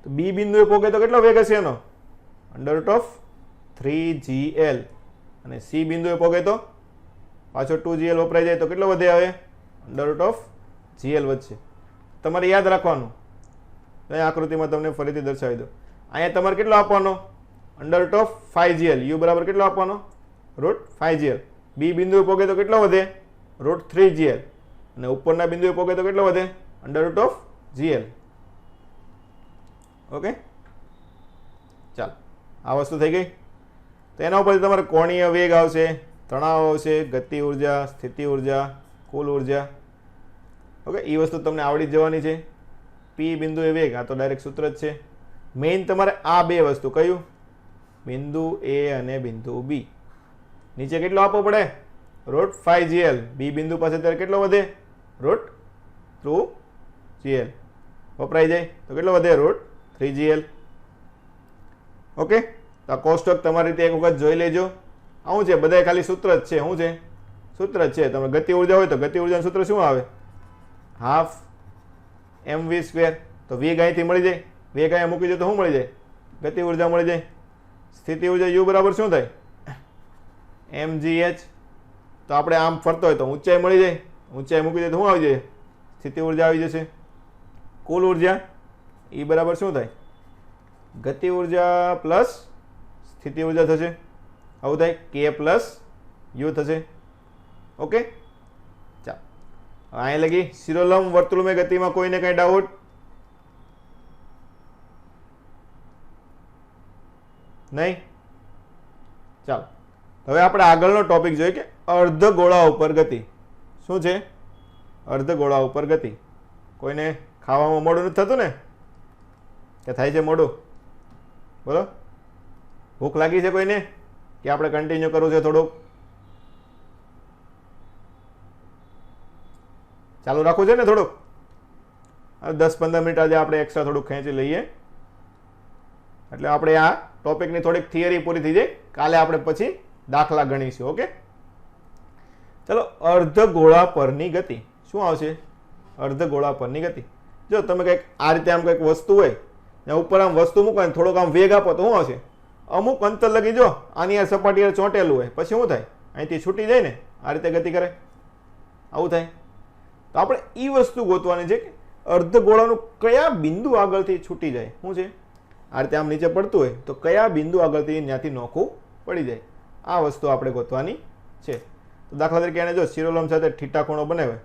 Speaker 1: તો બી બિંદુએ પોગે તો કેટલો વેગ હશે એનો? √3gl. અને સી બિંદુએ પોગે તો પાછો 2gl વપરાઈ જાય તો કેટલો વધે? આવે √gl વધશે. તમારે યાદ રાખવાનું, અહીં આકૃતિમાં તમને ફરીથી દર્શાવી દો. અહીંયા તમારે કેટલો આપવાનો? √5gl. u બરાબર કેટલો આપવાનો? √5gl. બી બિંદુએ પોગે તો કેટલો વધે? √3gl. અને ઉપરના બિંદુએ પોગે તો કેટલો વધે? √gl. ઓકે, ચાલો, આ વસ્તુ થઈ ગઈ. તો એના ઉપરથી તમારે કોણીય વેગ આવશે, તણાવ આવશે, ગતિ ઉર્જા, સ્થિતિ ઉર્જા, કુલ ઉર્જા. ઓકે, એ વસ્તુ તમને આવડી જવાની છે. પી બિંદુએ વેગ, આ તો ડાયરેક્ટ સૂત્ર જ છે. મેઇન તમારે આ બે વસ્તુ, કયું? બિંદુ A અને બિંદુ B. નીચે કેટલો આપવો પડે? √5gl. બી બિંદુ પાસે ત્યારે કેટલો વધે? √2gl. વપરાઈ જાય તો કેટલો વધે? √3gl. ઓકે, તો આ કોષ્ટક તમારી રીતે એક વખત જોઈ લેજો. આવું છે, બધા ખાલી સૂત્ર જ છે. શું છે? સૂત્ર જ છે. તમે ગતિ ઉર્જા હોય તો ગતિ ઉર્જાનું સૂત્ર શું આવે? Half mv². તો વેગ અહીંથી મળી જાય. વેગ અહીંયા મૂકી દે તો શું મળી જાય? ગતિ ઉર્જા મળી જાય. સ્થિતિ ઉર્જા u બરાબર શું થાય? mgh. તો આપણે આમ ફરતો હોય તો ઊંચાઈ મળી જાય. ઊંચાઈ મૂકી દે તો શું આવી જાય? સ્થિતિ ઉર્જા આવી જશે. કુલ ઉર્જા એ બરાબર શું થાય? ગતિ ઉર્જા પ્લસ સ્થિતિ ઉર્જા થશે. આવું થાય. k પ્લસ u થશે. ઓકે, ચાલો, અહીંયા લગી શિરોલંબ વર્તુળમય ગતિમાં કોઈને કઈ ડાઉટ? નહીં? ચાલો હવે આપણે આગળનો ટોપિક જોઈએ કે અર્ધગોળા ઉપર ગતિ શું છે? અર્ધગોળા ઉપર ગતિ. કોઈને ખાવામાં મોડું નથી થતું ને? કે થાય છે મોડું? બોલો, ભૂખ લાગી છે કોઈને કે આપણે કન્ટિન્યુ કરવું છે? થોડુંક ચાલુ રાખવું છે ને? થોડુંક 10-15 મિનિટ આજે આપણે એક્સ્ટ્રા થોડુંક ખેંચી લઈએ એટલે આપણે આ ટોપિકની થોડીક થિયરી પૂરી થઈ જાય. કાલે આપણે પછી દાખલા ગણીશું. ઓકે, ચલો. અર્ધગોળા પરની ગતિ શું આવશે? અર્ધગોળા પરની ગતિ. જો તમે કંઈક આ રીતે આમ કંઈક વસ્તુ હોય ને ઉપર આમ વસ્તુ મૂકો ને થોડોક આમ વેગ આપો તો શું આવશે? અમુક અંતર લગી જો આની આ સપાટી ચોંટેલું હોય પછી શું થાય? અહીંથી છૂટી જાય ને, આ રીતે ગતિ કરે, આવું થાય. તો આપણે એ વસ્તુ ગોતવાની છે કે અર્ધગોળાનું કયા બિંદુ આગળથી છૂટી જાય. શું છે? આ રીતે આમ નીચે પડતું હોય તો કયા બિંદુ આગળથી ત્યાંથી નોખું પડી જાય, આ વસ્તુ આપણે ગોતવાની છે. તો દાખલા તરીકે એને જો શિરોલંબ સાથે થીટા ખૂણો બનાવે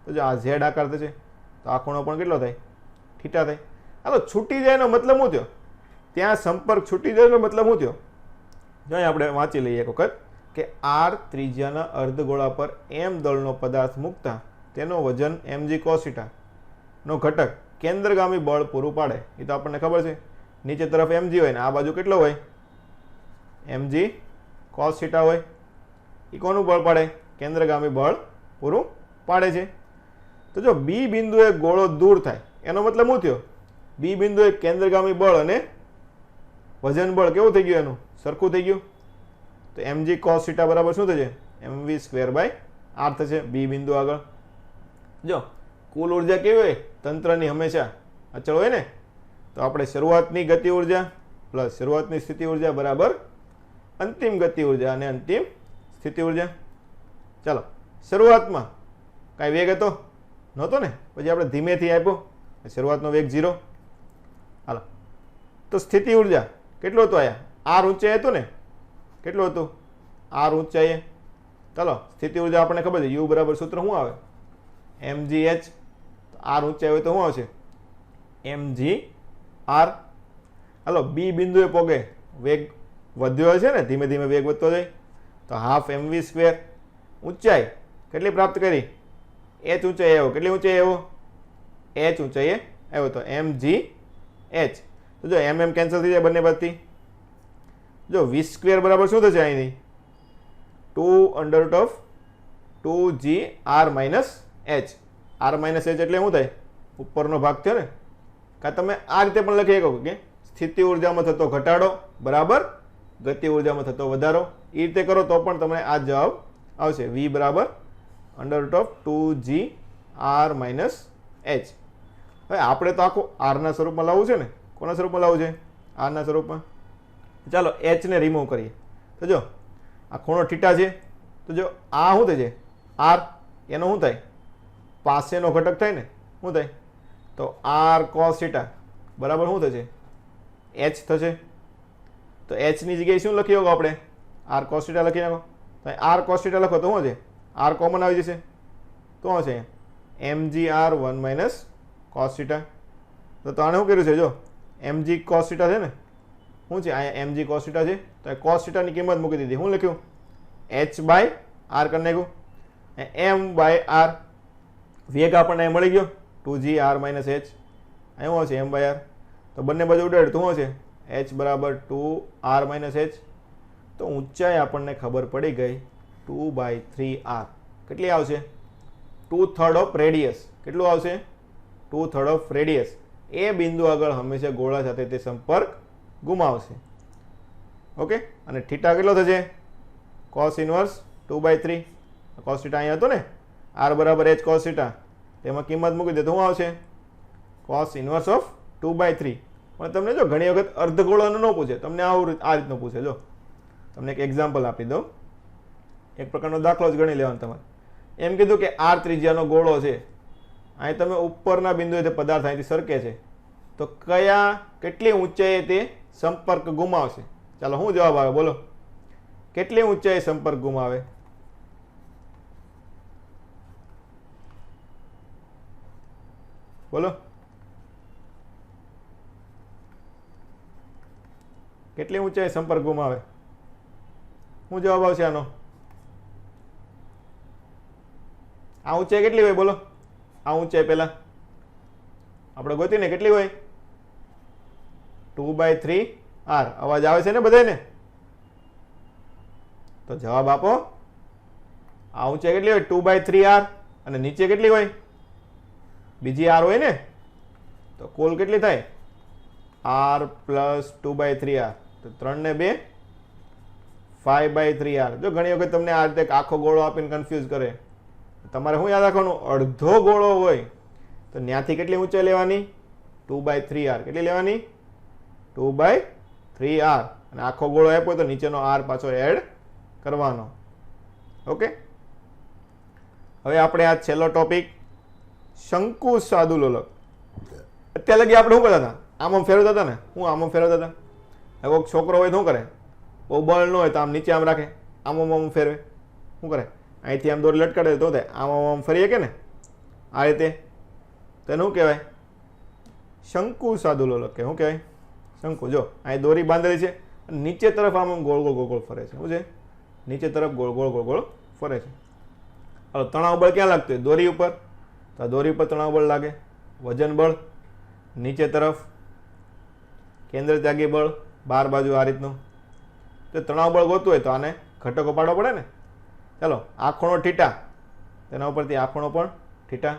Speaker 1: તો જો આ ઝેડ આકાર થશે તો આ ખૂણો પણ કેટલો થાય? થીટા થાય. આ તો છૂટી જાય એનો મતલબ શું થયો? ત્યાં સંપર્ક છૂટી જાય એનો મતલબ શું થયો? જો અહીં આપણે વાંચી લઈએ એક વખત કે આર ત્રિજ્યાના અર્ધગોળા પર એમ દળનો પદાર્થ મૂકતા તેનો વજન mg cos θ નો ઘટક કેન્દ્રગામી બળ પૂરું પાડે. એ તો આપણને ખબર છે, નીચે તરફ mg હોય ને આ બાજુ કેટલો હોય? mg cos θ હોય. એ કોનું બળ પાડે? કેન્દ્રગામી બળ પૂરું પાડે છે. તો જો બી બિંદુએ ગોળો દૂર થાય એનો મતલબ શું થયો? બી બિંદુએ કેન્દ્રગામી બળ અને વજન બળ કેવું થઈ ગયું? એનું સરખું થઈ ગયું. તો mg cos θ બરાબર શું થશે? mv²/r થશે બી બિંદુ આગળ. જો કુલ ઉર્જા કેવી હોય? તંત્રની હંમેશા અચળ હોય ને. તો આપણે શરૂઆતની ગતિ ઉર્જા પ્લસ શરૂઆતની સ્થિતિ ઉર્જા બરાબર અંતિમ ગતિ ઉર્જા અને અંતિમ સ્થિતિ ઉર્જા. ચાલો, શરૂઆતમાં કાંઈ વેગ હતો? નહોતો ને. પછી આપણે ધીમેથી આપ્યો, શરૂઆતનો વેગ 0. હાલો, તો સ્થિતિ ઉર્જા કેટલું હતું? આયા આર ઊંચાઈ હતું ને? કેટલું હતું? આર ઊંચાઈએ. ચાલો, સ્થિતિ ઉર્જા આપણને ખબર છે, યુ બરાબર સૂત્ર શું આવે? mgh. આર ઊંચાઈ હોય તો શું આવશે? mgr. હાલો, બી બિંદુએ પોગે વેગ વધ્યો છે ને, ધીમે ધીમે વેગ વધતો જાય તો હાફ mv². ઊંચાઈ કેટલી પ્રાપ્ત કરી? h ઊંચાઈ આવ્યો. કેટલી ઊંચાઈ આવ્યો? h ઊંચાઈએ આવ્યો તો mgh. તો જો mm કેન્સલ થઈ જાય બંને બાજુથી. જો v² બરાબર શું થશે અહીંથી? 2√2gr - h. r - h એટલે શું થાય? ઉપરનો ભાગ થયો ને. કાં તમે આ રીતે પણ લખી શકો કે સ્થિતિ ઉર્જામાં થતો ઘટાડો બરાબર ગતિ ઉર્જામાં થતો વધારો. એ રીતે કરો તો પણ તમને આ જવાબ આવશે. v બરાબર √2gr - h. હવે આપણે તો આખું આરના સ્વરૂપમાં લાવવું છે ને. કોના સ્વરૂપમાં લાવવું છે? આરના સ્વરૂપમાં. ચાલો h ને રિમૂવ કરીએ. તો જો આ ખૂણો થીટા છે તો જો આ શું થશે? r. એનો શું થાય? પાસેનો ઘટક થાય ને. શું થાય? તો r cos θ બરાબર શું થશે? h થશે. તો h ની જગ્યાએ શું લખી શકો આપણે? r cos θ લખી નાખો. તો r cos θ લખો તો શું છે? r કોમન આવી જશે તો શું છે? mgr1 - cos θ. તો આને શું કર્યું છે? જો mg cos θ છે ને. શું છે? અહીંયા mg cos θ છે તો cos θ ની કિંમત મૂકી દીધી. શું લખ્યું? h/r કરી નાખ્યું. m/r વેગ આપણને મળી ગયો 2gr - h. અહીં શું છે? m/r. તો બંને બાજુ ઉડાડ તો શું છે? h બરાબર 2r - h. તો ઊંચાઈ આપણને ખબર પડી ગઈ 2/3r. કેટલી આવશે? 2/3 ઓફ રેડિયસ. કેટલું આવશે? 2/3 ઓફ રેડિયસ. એ બિંદુ આગળ હંમેશા ગોળા સાથે તે સંપર્ક ગુમાવશે. ઓકે, અને થીટા કેટલો થશે? cos inverse 2/3. cos θ અહીંયા હતો ને, r બરાબર h cos θ. તેમાં કિંમત મૂકી દે તો શું આવશે? cos inverse of 2/3. પણ તમને જો ઘણી વખત અર્ધગોળાનો ન પૂછે, તમને આ રીતનો પૂછે. જો તમને એક એક્ઝામ્પલ આપી દઉં. એક પ્રકારનો દાખલો જ ગણી લેવાનો તમારે. એમ કીધું કે r ત્રિજ્યાનો ગોળો છે. અહીં તમે ઉપરના બિંદુએ પદાર્થ અહીંથી સરકે છે તો કેટલી ઊંચાઈએ તે સંપર્ક ગુમાવશે? ચાલો, શું જવાબ આવે બોલો? કેટલી ઊંચાઈએ સંપર્ક ગુમાવે? બોલો, કેટલી ઊંચાઈ સંપર્ક ગુમાવે? શું જવાબ આવશે આનો? આ ઊંચાઈ કેટલી હોય બોલો? આ ઊંચાઈ પહેલા આપણે ગોતીને કેટલી હોય? 2/3r. અવાજ આવે છે ને બધાને? તો જવાબ આપો. આ ઊંચાઈ કેટલી હોય? 2/3r. અને નીચે કેટલી હોય? બીજી r હોય ને, તો કુલ કેટલી થાય? r plus 2/3r. તો 3 ને 2 5/3r. જો ઘણી વખત તમને આ રીતે આખો ગોળો આપીને કન્ફ્યુઝ કરે, તમારે શું યાદ રાખવાનું? અડધો ગોળો હોય તો ત્યાંથી કેટલી ઊંચાઈ લેવાની? 2/3r. કેટલી લેવાની? 2/3r. અને આખો ગોળો આપ્યો તો નીચેનો r પાછો એડ કરવાનો. ઓકે, હવે આપણે આ છેલ્લો ટોપિક શંકુ સાદુલોલક. અત્યાર લગી આપણે શું કરતા હતા? આમ ફેરવતા હતા ને? હું આમ ફેરવતા હતા. હવે કોઈક છોકરો હોય શું કરે? બહુ બળ ન હોય તો આમ નીચે આમ રાખે, આમ ફેરવે. શું કરે? અહીંથી આમ દોરી લટકાડે તો થાય આમ ફરી શકે ને આ રીતે. તો એને શું કહેવાય? શંકુ સાદુલોલક કે શું કહેવાય? શંકુ. જો અહીં દોરી બાંધેલી છે, નીચે તરફ આમ ગોળ ગોળ ફરે છે. શું છે? નીચે તરફ ગોળ ગોળ ફરે છે. હવે તણાવ બળ ક્યાં લાગતું હોય? દોરી ઉપર. તો દોરી ઉપર તણાવ બળ લાગે. વજન બળ નીચે તરફ, કેન્દ્ર ત્યાગી બળ બાર બાજુ આ રીતનું. તો તણાવ બળ ગોતવું હોય તો આને ઘટકો પાડવો પડે ને. ચાલો, આ ખૂણો થીટા, તેના ઉપરથી આ ખૂણો પણ થીટા.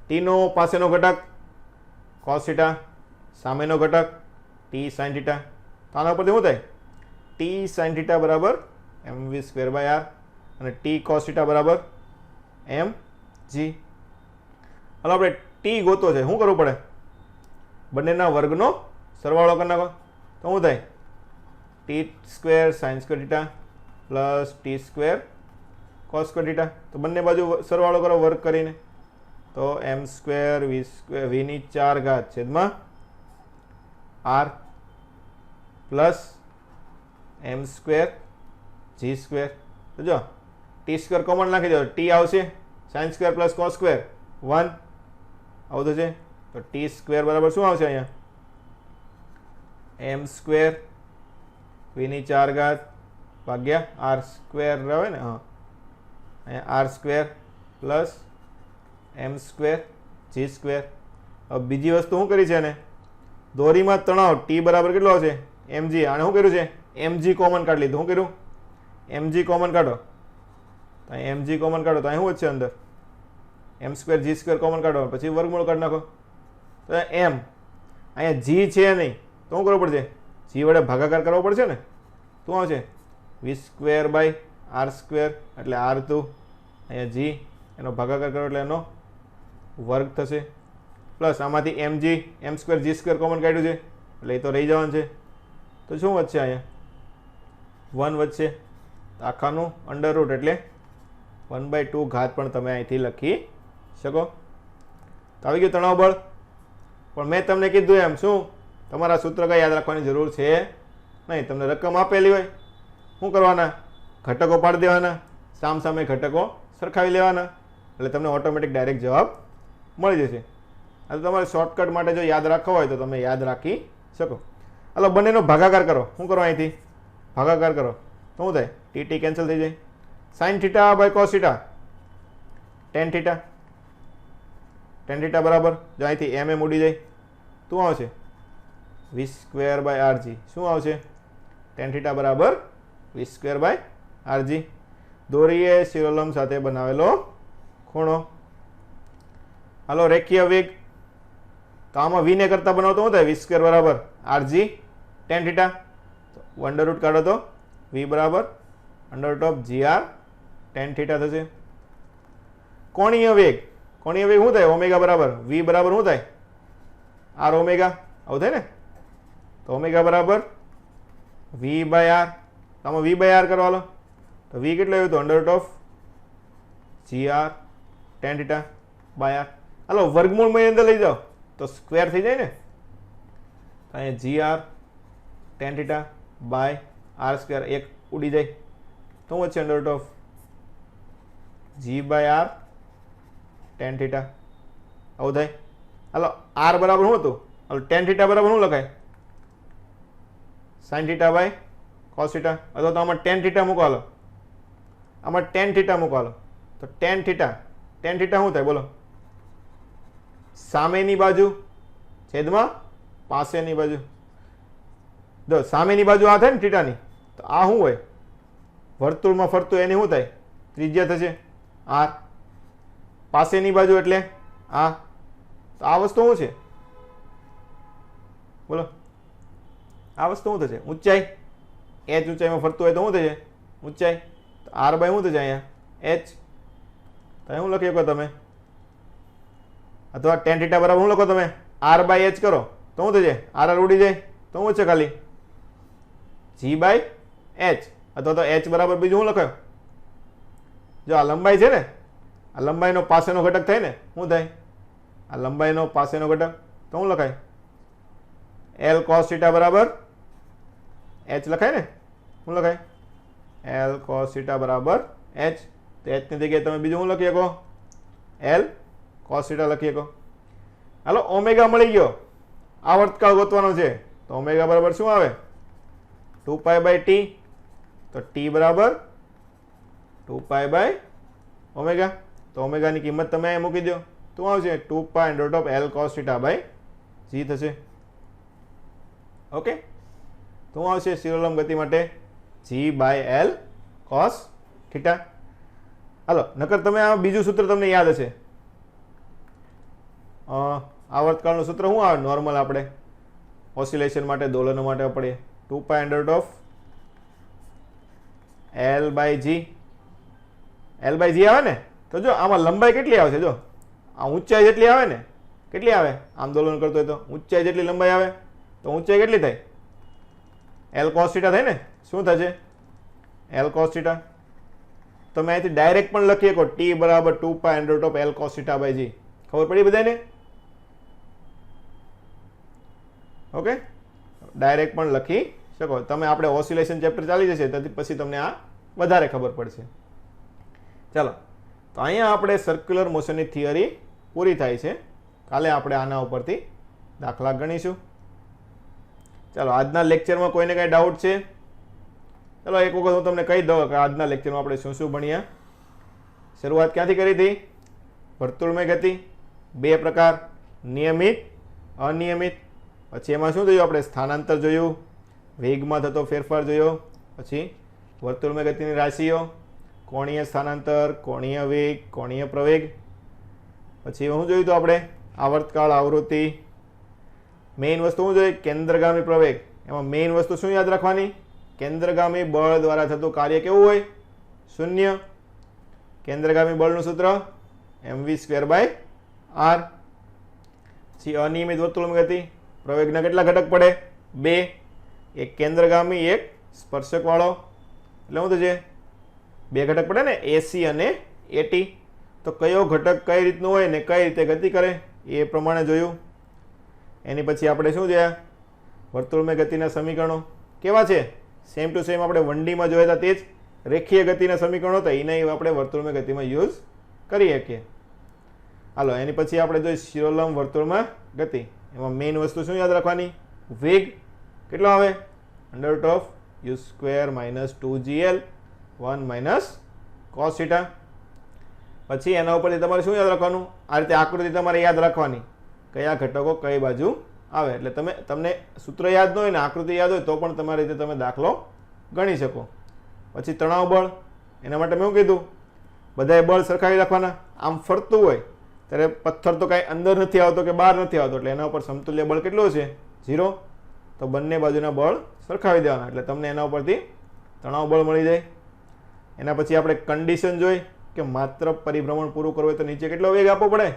Speaker 1: ટીનો પાસેનો ઘટક કોસ થીટા, સામેનો ઘટક ટી સાઇન થીટા. તો આના ઉપરથી શું થાય? ટી સાઇન થીટા બરાબર mv²/r અને ટી કોસ થીટા બરાબર mg. હવે આપણે ટી ગોતો છે, શું કરવું પડે? બંનેના વર્ગનો સરવાળો કરી નાખો. તો શું થાય? t² sin² theta plus t² cos² theta. તો બંને બાજુ સરવાળો કરો વર્ગ કરીને. તો m² v²/4 છેદમાં r પ્લસ m² g². તો જો t² કોમન નાખી દો, t આવશે, sin² પ્લસ cos² 1 આવું થશે. તો t² બરાબર શું આવશે અહીંયા? m² v²/r રહે ને? હા, અહીંયા r² પ્લસ m² g². હવે બીજી વસ્તુ શું કરી છે? એને દોરીમાં તણાવ t બરાબર કેટલો આવશે? mg. આને શું કર્યું છે? mg કોમન કાઢી લીધું. શું કર્યું? mg કોમન કાઢો. તો અહીં mg કોમન કાઢો તો અહીં શું વધશે અંદર? m² g² કોમન કાઢો, પછી વર્ગમૂળ કાઢી નાખો. તો m અહીંયા g છે નહીં તો શું કરવું પડશે? g વડે ભાગાકાર કરવો પડશે ને. શું આવશે? v²/r², એટલે r2, અહીંયા g, એનો ભાગાકાર કરો એટલે એનો વર્ગ થશે. પ્લસ આમાંથી mg m² g² કોમન કાઢ્યું છે એટલે એ તો રહી જવાનું છે. તો શું વધશે? અહીંયા 1 વધશે. આખાનું અંડર રૂટ એટલે 1/2 ઘાત પણ તમે અહીંથી લખી શકો. તો આવી ગયું તણાવ બળ. પણ મેં તમને કીધું એમ શું તમારા સૂત્ર કઈ યાદ રાખવાની જરૂર છે નહીં. તમને રકમ આપેલી હોય શું કરવાના? ઘટકો પાડી દેવાના, સામે ઘટકો સરખાવી લેવાના, એટલે તમને ઓટોમેટિક ડાયરેક્ટ જવાબ મળી જશે. આ તો તમારે શોર્ટકટ માટે જો યાદ રાખવો હોય તો તમે યાદ રાખી શકો. હાલો, બંનેનો ભાગાકાર કરો. શું કરો? અહીંથી ભાગાકાર કરો તો શું થાય? ટી કેન્સલ થઈ જાય. Sine theta by cos theta tan theta બરાબર, જો અહીંથી એમ ઉડી જાય શું આવશે? v²/rg. શું આવશે? ટેન થીટા બરાબર v²/rg. દોરીએ શિરોલંબ સાથે બનાવેલો ખૂણો. હાલો, રેખીય વેગ. તો આમાં v ને કરતા બનાવતો શું થાય? v² બરાબર rg ટેન થીટા. તો અંડર રૂટ કાઢો તો v બરાબર √gr ટેન થીટા થશે. કોણીય વેગ. કોણીય વેગ શું થાય? ઓમેગા બરાબર v બરાબર શું થાય? r omega. આવું થાય ને? તો ઓમેગા બરાબર v/r. આમાં v/r કરવા લો તો v કેટલો આવ્યું? તો √gr tan theta by r. હાલો, વર્ગમૂળ માં અંદર લઈ જાઓ તો સ્ક્વેર થઈ જાય ને. તો અહીંયા gr tan theta by r², એક ઉડી જાય તો શું વચ્ચે? √g/r ten theta. આવું થાય. હાલો, r બરાબર શું હતું? હાલો, ટેન થીટા બરાબર શું લખાય? Sine theta by cos theta, અથવા તો આમાં tan થીટા મૂકો હાલો, આમાં tan થીટા મૂકો હાલો, તો tan થીટા શું થાય બોલો? સામેની બાજુ છેદમાં પાસેની બાજુ. જો સામેની બાજુ આ થાય ને થીટાની, તો આ શું હોય? વર્તુળમાં ફરતું એની શું થાય? ત્રિજ્યા થશે r. પાસેની બાજુ એટલે આ. તો આ વસ્તુ શું છે બોલો? આ વસ્તુ શું થશે? ઊંચાઈ. h ઊંચાઈમાં ફરતું હોય તો શું થશે? ઊંચાઈ. તો r બાય શું થશે અહીંયા? h. તો શું લખી શકો તમે? અથવા tan થીટા બરાબર શું લખો તમે? r બાય h કરો તો શું થશે? r ઉડી જાય તો શું છે ખાલી? g by h. અથવા તો h બરાબર બીજું શું લખાય? જો આ લંબાઈ છે ને, આ લંબાઈનો પાસેનો ઘટક થાય ને, શું થાય? આ લંબાઈનો પાસેનો ઘટક તો શું લખાય? l cos થીટા બરાબર h લખાય ને? શું લખાય? l cos થીટા બરાબર h. તો h ની જગ્યાએ તમે બીજું શું લખી શકો? l cos થીટા લખી શકો. હાલો ઓમેગા મળી ગયો, આવર્તકાળ ગોતવાનો છે. તો ઓમેગા બરાબર શું આવે? 2 પાઈ t. તો t બરાબર 2 પાઈ બાય ઓમેગા. તો ઓમેગાની કિંમત તમે અહીં મૂકી દો તો આવશે 2 pi under root of l cos theta by g થશે. ઓકે, તો શું આવશે શિરોલંબ ગતિ માટે? g બાય l cos થીટા. હાલો નકર તમે આ બીજું સૂત્ર તમને યાદ હશે, આવર્તકાળનું સૂત્ર શું આવે નોર્મલ આપણે ઓસિલેશન માટે, દોલનો માટે આપણે 2 pi under root of l બાય g. l બાય g આવે ને, તો જો આમાં લંબાઈ કેટલી આવે છે? જો આ ઊંચાઈ જેટલી આવે ને, કેટલી આવે? આમ દોલન કરતો હોય તો ઊંચાઈ જેટલી લંબાઈ આવે, તો ઊંચાઈ કેટલી થાય? l cos થીટા થાય ને. શું થશે? l cos theta. તમે અહીંથી ડાયરેક્ટ પણ લખી શકો t બરાબર 2 pi under root of l cos theta by g. ખબર પડી બધાને? ઓકે, ડાયરેક્ટ પણ લખી શકો તમે. આપણે ઓસિલેશન ચેપ્ટર ચાલી જશે તો પછી તમને આ વધારે ખબર પડશે. ચાલો, તો અહીંયા આપણે સર્ક્યુલર મોશનની થિયરી પૂરી થાય છે. કાલે આપણે આના ઉપરથી દાખલા ગણીશું. ચાલો, આજના લેક્ચરમાં કોઈને કાંઈ ડાઉટ છે? ચાલો એક વખત હું તમને કહી દઉં કે આજના લેક્ચરમાં આપણે શું શું ભણ્યા. શરૂઆત ક્યાંથી કરી હતી? વર્તુળમય ગતિ, બે પ્રકાર, નિયમિત, અનિયમિત. પછી એમાં શું જોયું આપણે? સ્થાનાંતર જોયું, વેગમાં થતો ફેરફાર જોયો, પછી વર્તુળમય ગતિની રાશિઓ, કોણીય સ્થાનાંતર, કોણીય વેગ, કોણીય પ્રવેગ. પછી શું જોયું તો આપણે? આવર્તકાળ, આવૃત્તિ. મેઇન વસ્તુ શું જોઈએ? કેન્દ્રગામી પ્રવેગ. એમાં મેઇન વસ્તુ શું યાદ રાખવાની? કેન્દ્રગામી બળ દ્વારા થતું કાર્ય કેવું હોય? શૂન્ય. કેન્દ્રગામી બળનું સૂત્ર mv²/r. પછી અનિયમિત વર્તુળમય ગતિ, પ્રવેગના કેટલા ઘટક પડે? બે, એક કેન્દ્રગામી, એક સ્પર્શક વાળો. એટલે શું થશે? બે ઘટક પડે ને, એસી અને એટી. તો કયો ઘટક કઈ રીતનું હોય ને કઈ રીતે ગતિ કરે એ પ્રમાણે જોયું. એની પછી આપણે શું જોયા? વર્તુળમય ગતિના સમીકરણો કેવા છે? સેમ ટુ સેમ આપણે 1D માં જોયા હતા તે જ રેખીય ગતિના સમીકરણો હતા, એને આપણે વર્તુળમય ગતિમાં યુઝ કરી શકીએ. હાલો, એની પછી આપણે જોઈએ શિરોલંબ વર્તુળમાં ગતિ. એમાં મેઇન વસ્તુ શું યાદ રાખવાની? વેગ કેટલો આવે? Under root of u² minus 2gl 1 minus cos theta. પછી એના ઉપરથી તમારે શું યાદ રાખવાનું? આ રીતે આકૃતિ તમારે યાદ રાખવાની, કયા ઘટકો કઈ બાજુ આવે. એટલે તમને સૂત્ર યાદ ન હોય ને આકૃતિ યાદ હોય તો પણ તમારી રીતે તમે દાખલો ગણી શકો. પછી તણાવ બળ, એના માટે મેં શું કીધું? બધાએ બળ સરખાવી રાખવાના. આમ ફરતું હોય ત્યારે પથ્થર તો કાંઈ અંદર નથી આવતો કે બહાર નથી આવતો, એટલે એના ઉપર સમતુલ્ય બળ કેટલું છે? 0. તો બંને બાજુના બળ સરખાવી દેવાના, એટલે તમને એના ઉપરથી તણાવ બળ મળી જાય. એના પછી આપણે કન્ડિશન જોઈ કે માત્ર પરિભ્રમણ પૂરું કરવું હોય તો નીચે કેટલો વેગ આપવો પડે?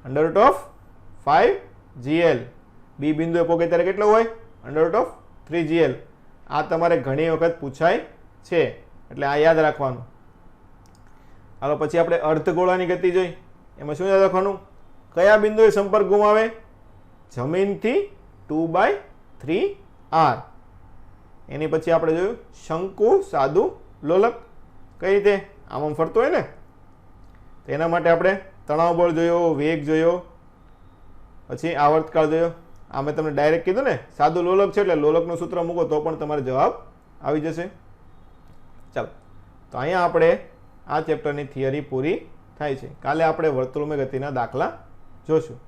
Speaker 1: Under root of 5gl. બી બિંદુએ પહોંચે ત્યારે કેટલો હોય? Under root of 3gl. આ તમારે ઘણી વખત પૂછાય છે, એટલે આ યાદ રાખવાનું. હાલો, પછી આપણે અર્ધગોળાની ગતિ જોઈ. એમાં શું યાદ રાખવાનું? કયા બિંદુએ સંપર્ક ગુમાવે? જમીનથી 2/3r. એની પછી આપણે જોયું શંકુ સાદું લોલક. કઈ રીતે? આમ ફરતો હોય ને, તો એના માટે આપણે તણાવ બળ જોયો, વેગ જોયો, પછી આવર્તકાળ જોયો. આ મેં તમને ડાયરેક્ટ કીધું ને, સાદું લોલક છે એટલે લોલકનું સૂત્ર મૂકો તો પણ તમારે જવાબ આવી જશે. ચાલો, તો અહીંયા આપણે આ ચેપ્ટરની થિયરી પૂરી થાય છે. કાલે આપણે વર્તુળમય ગતિના દાખલા જોશું.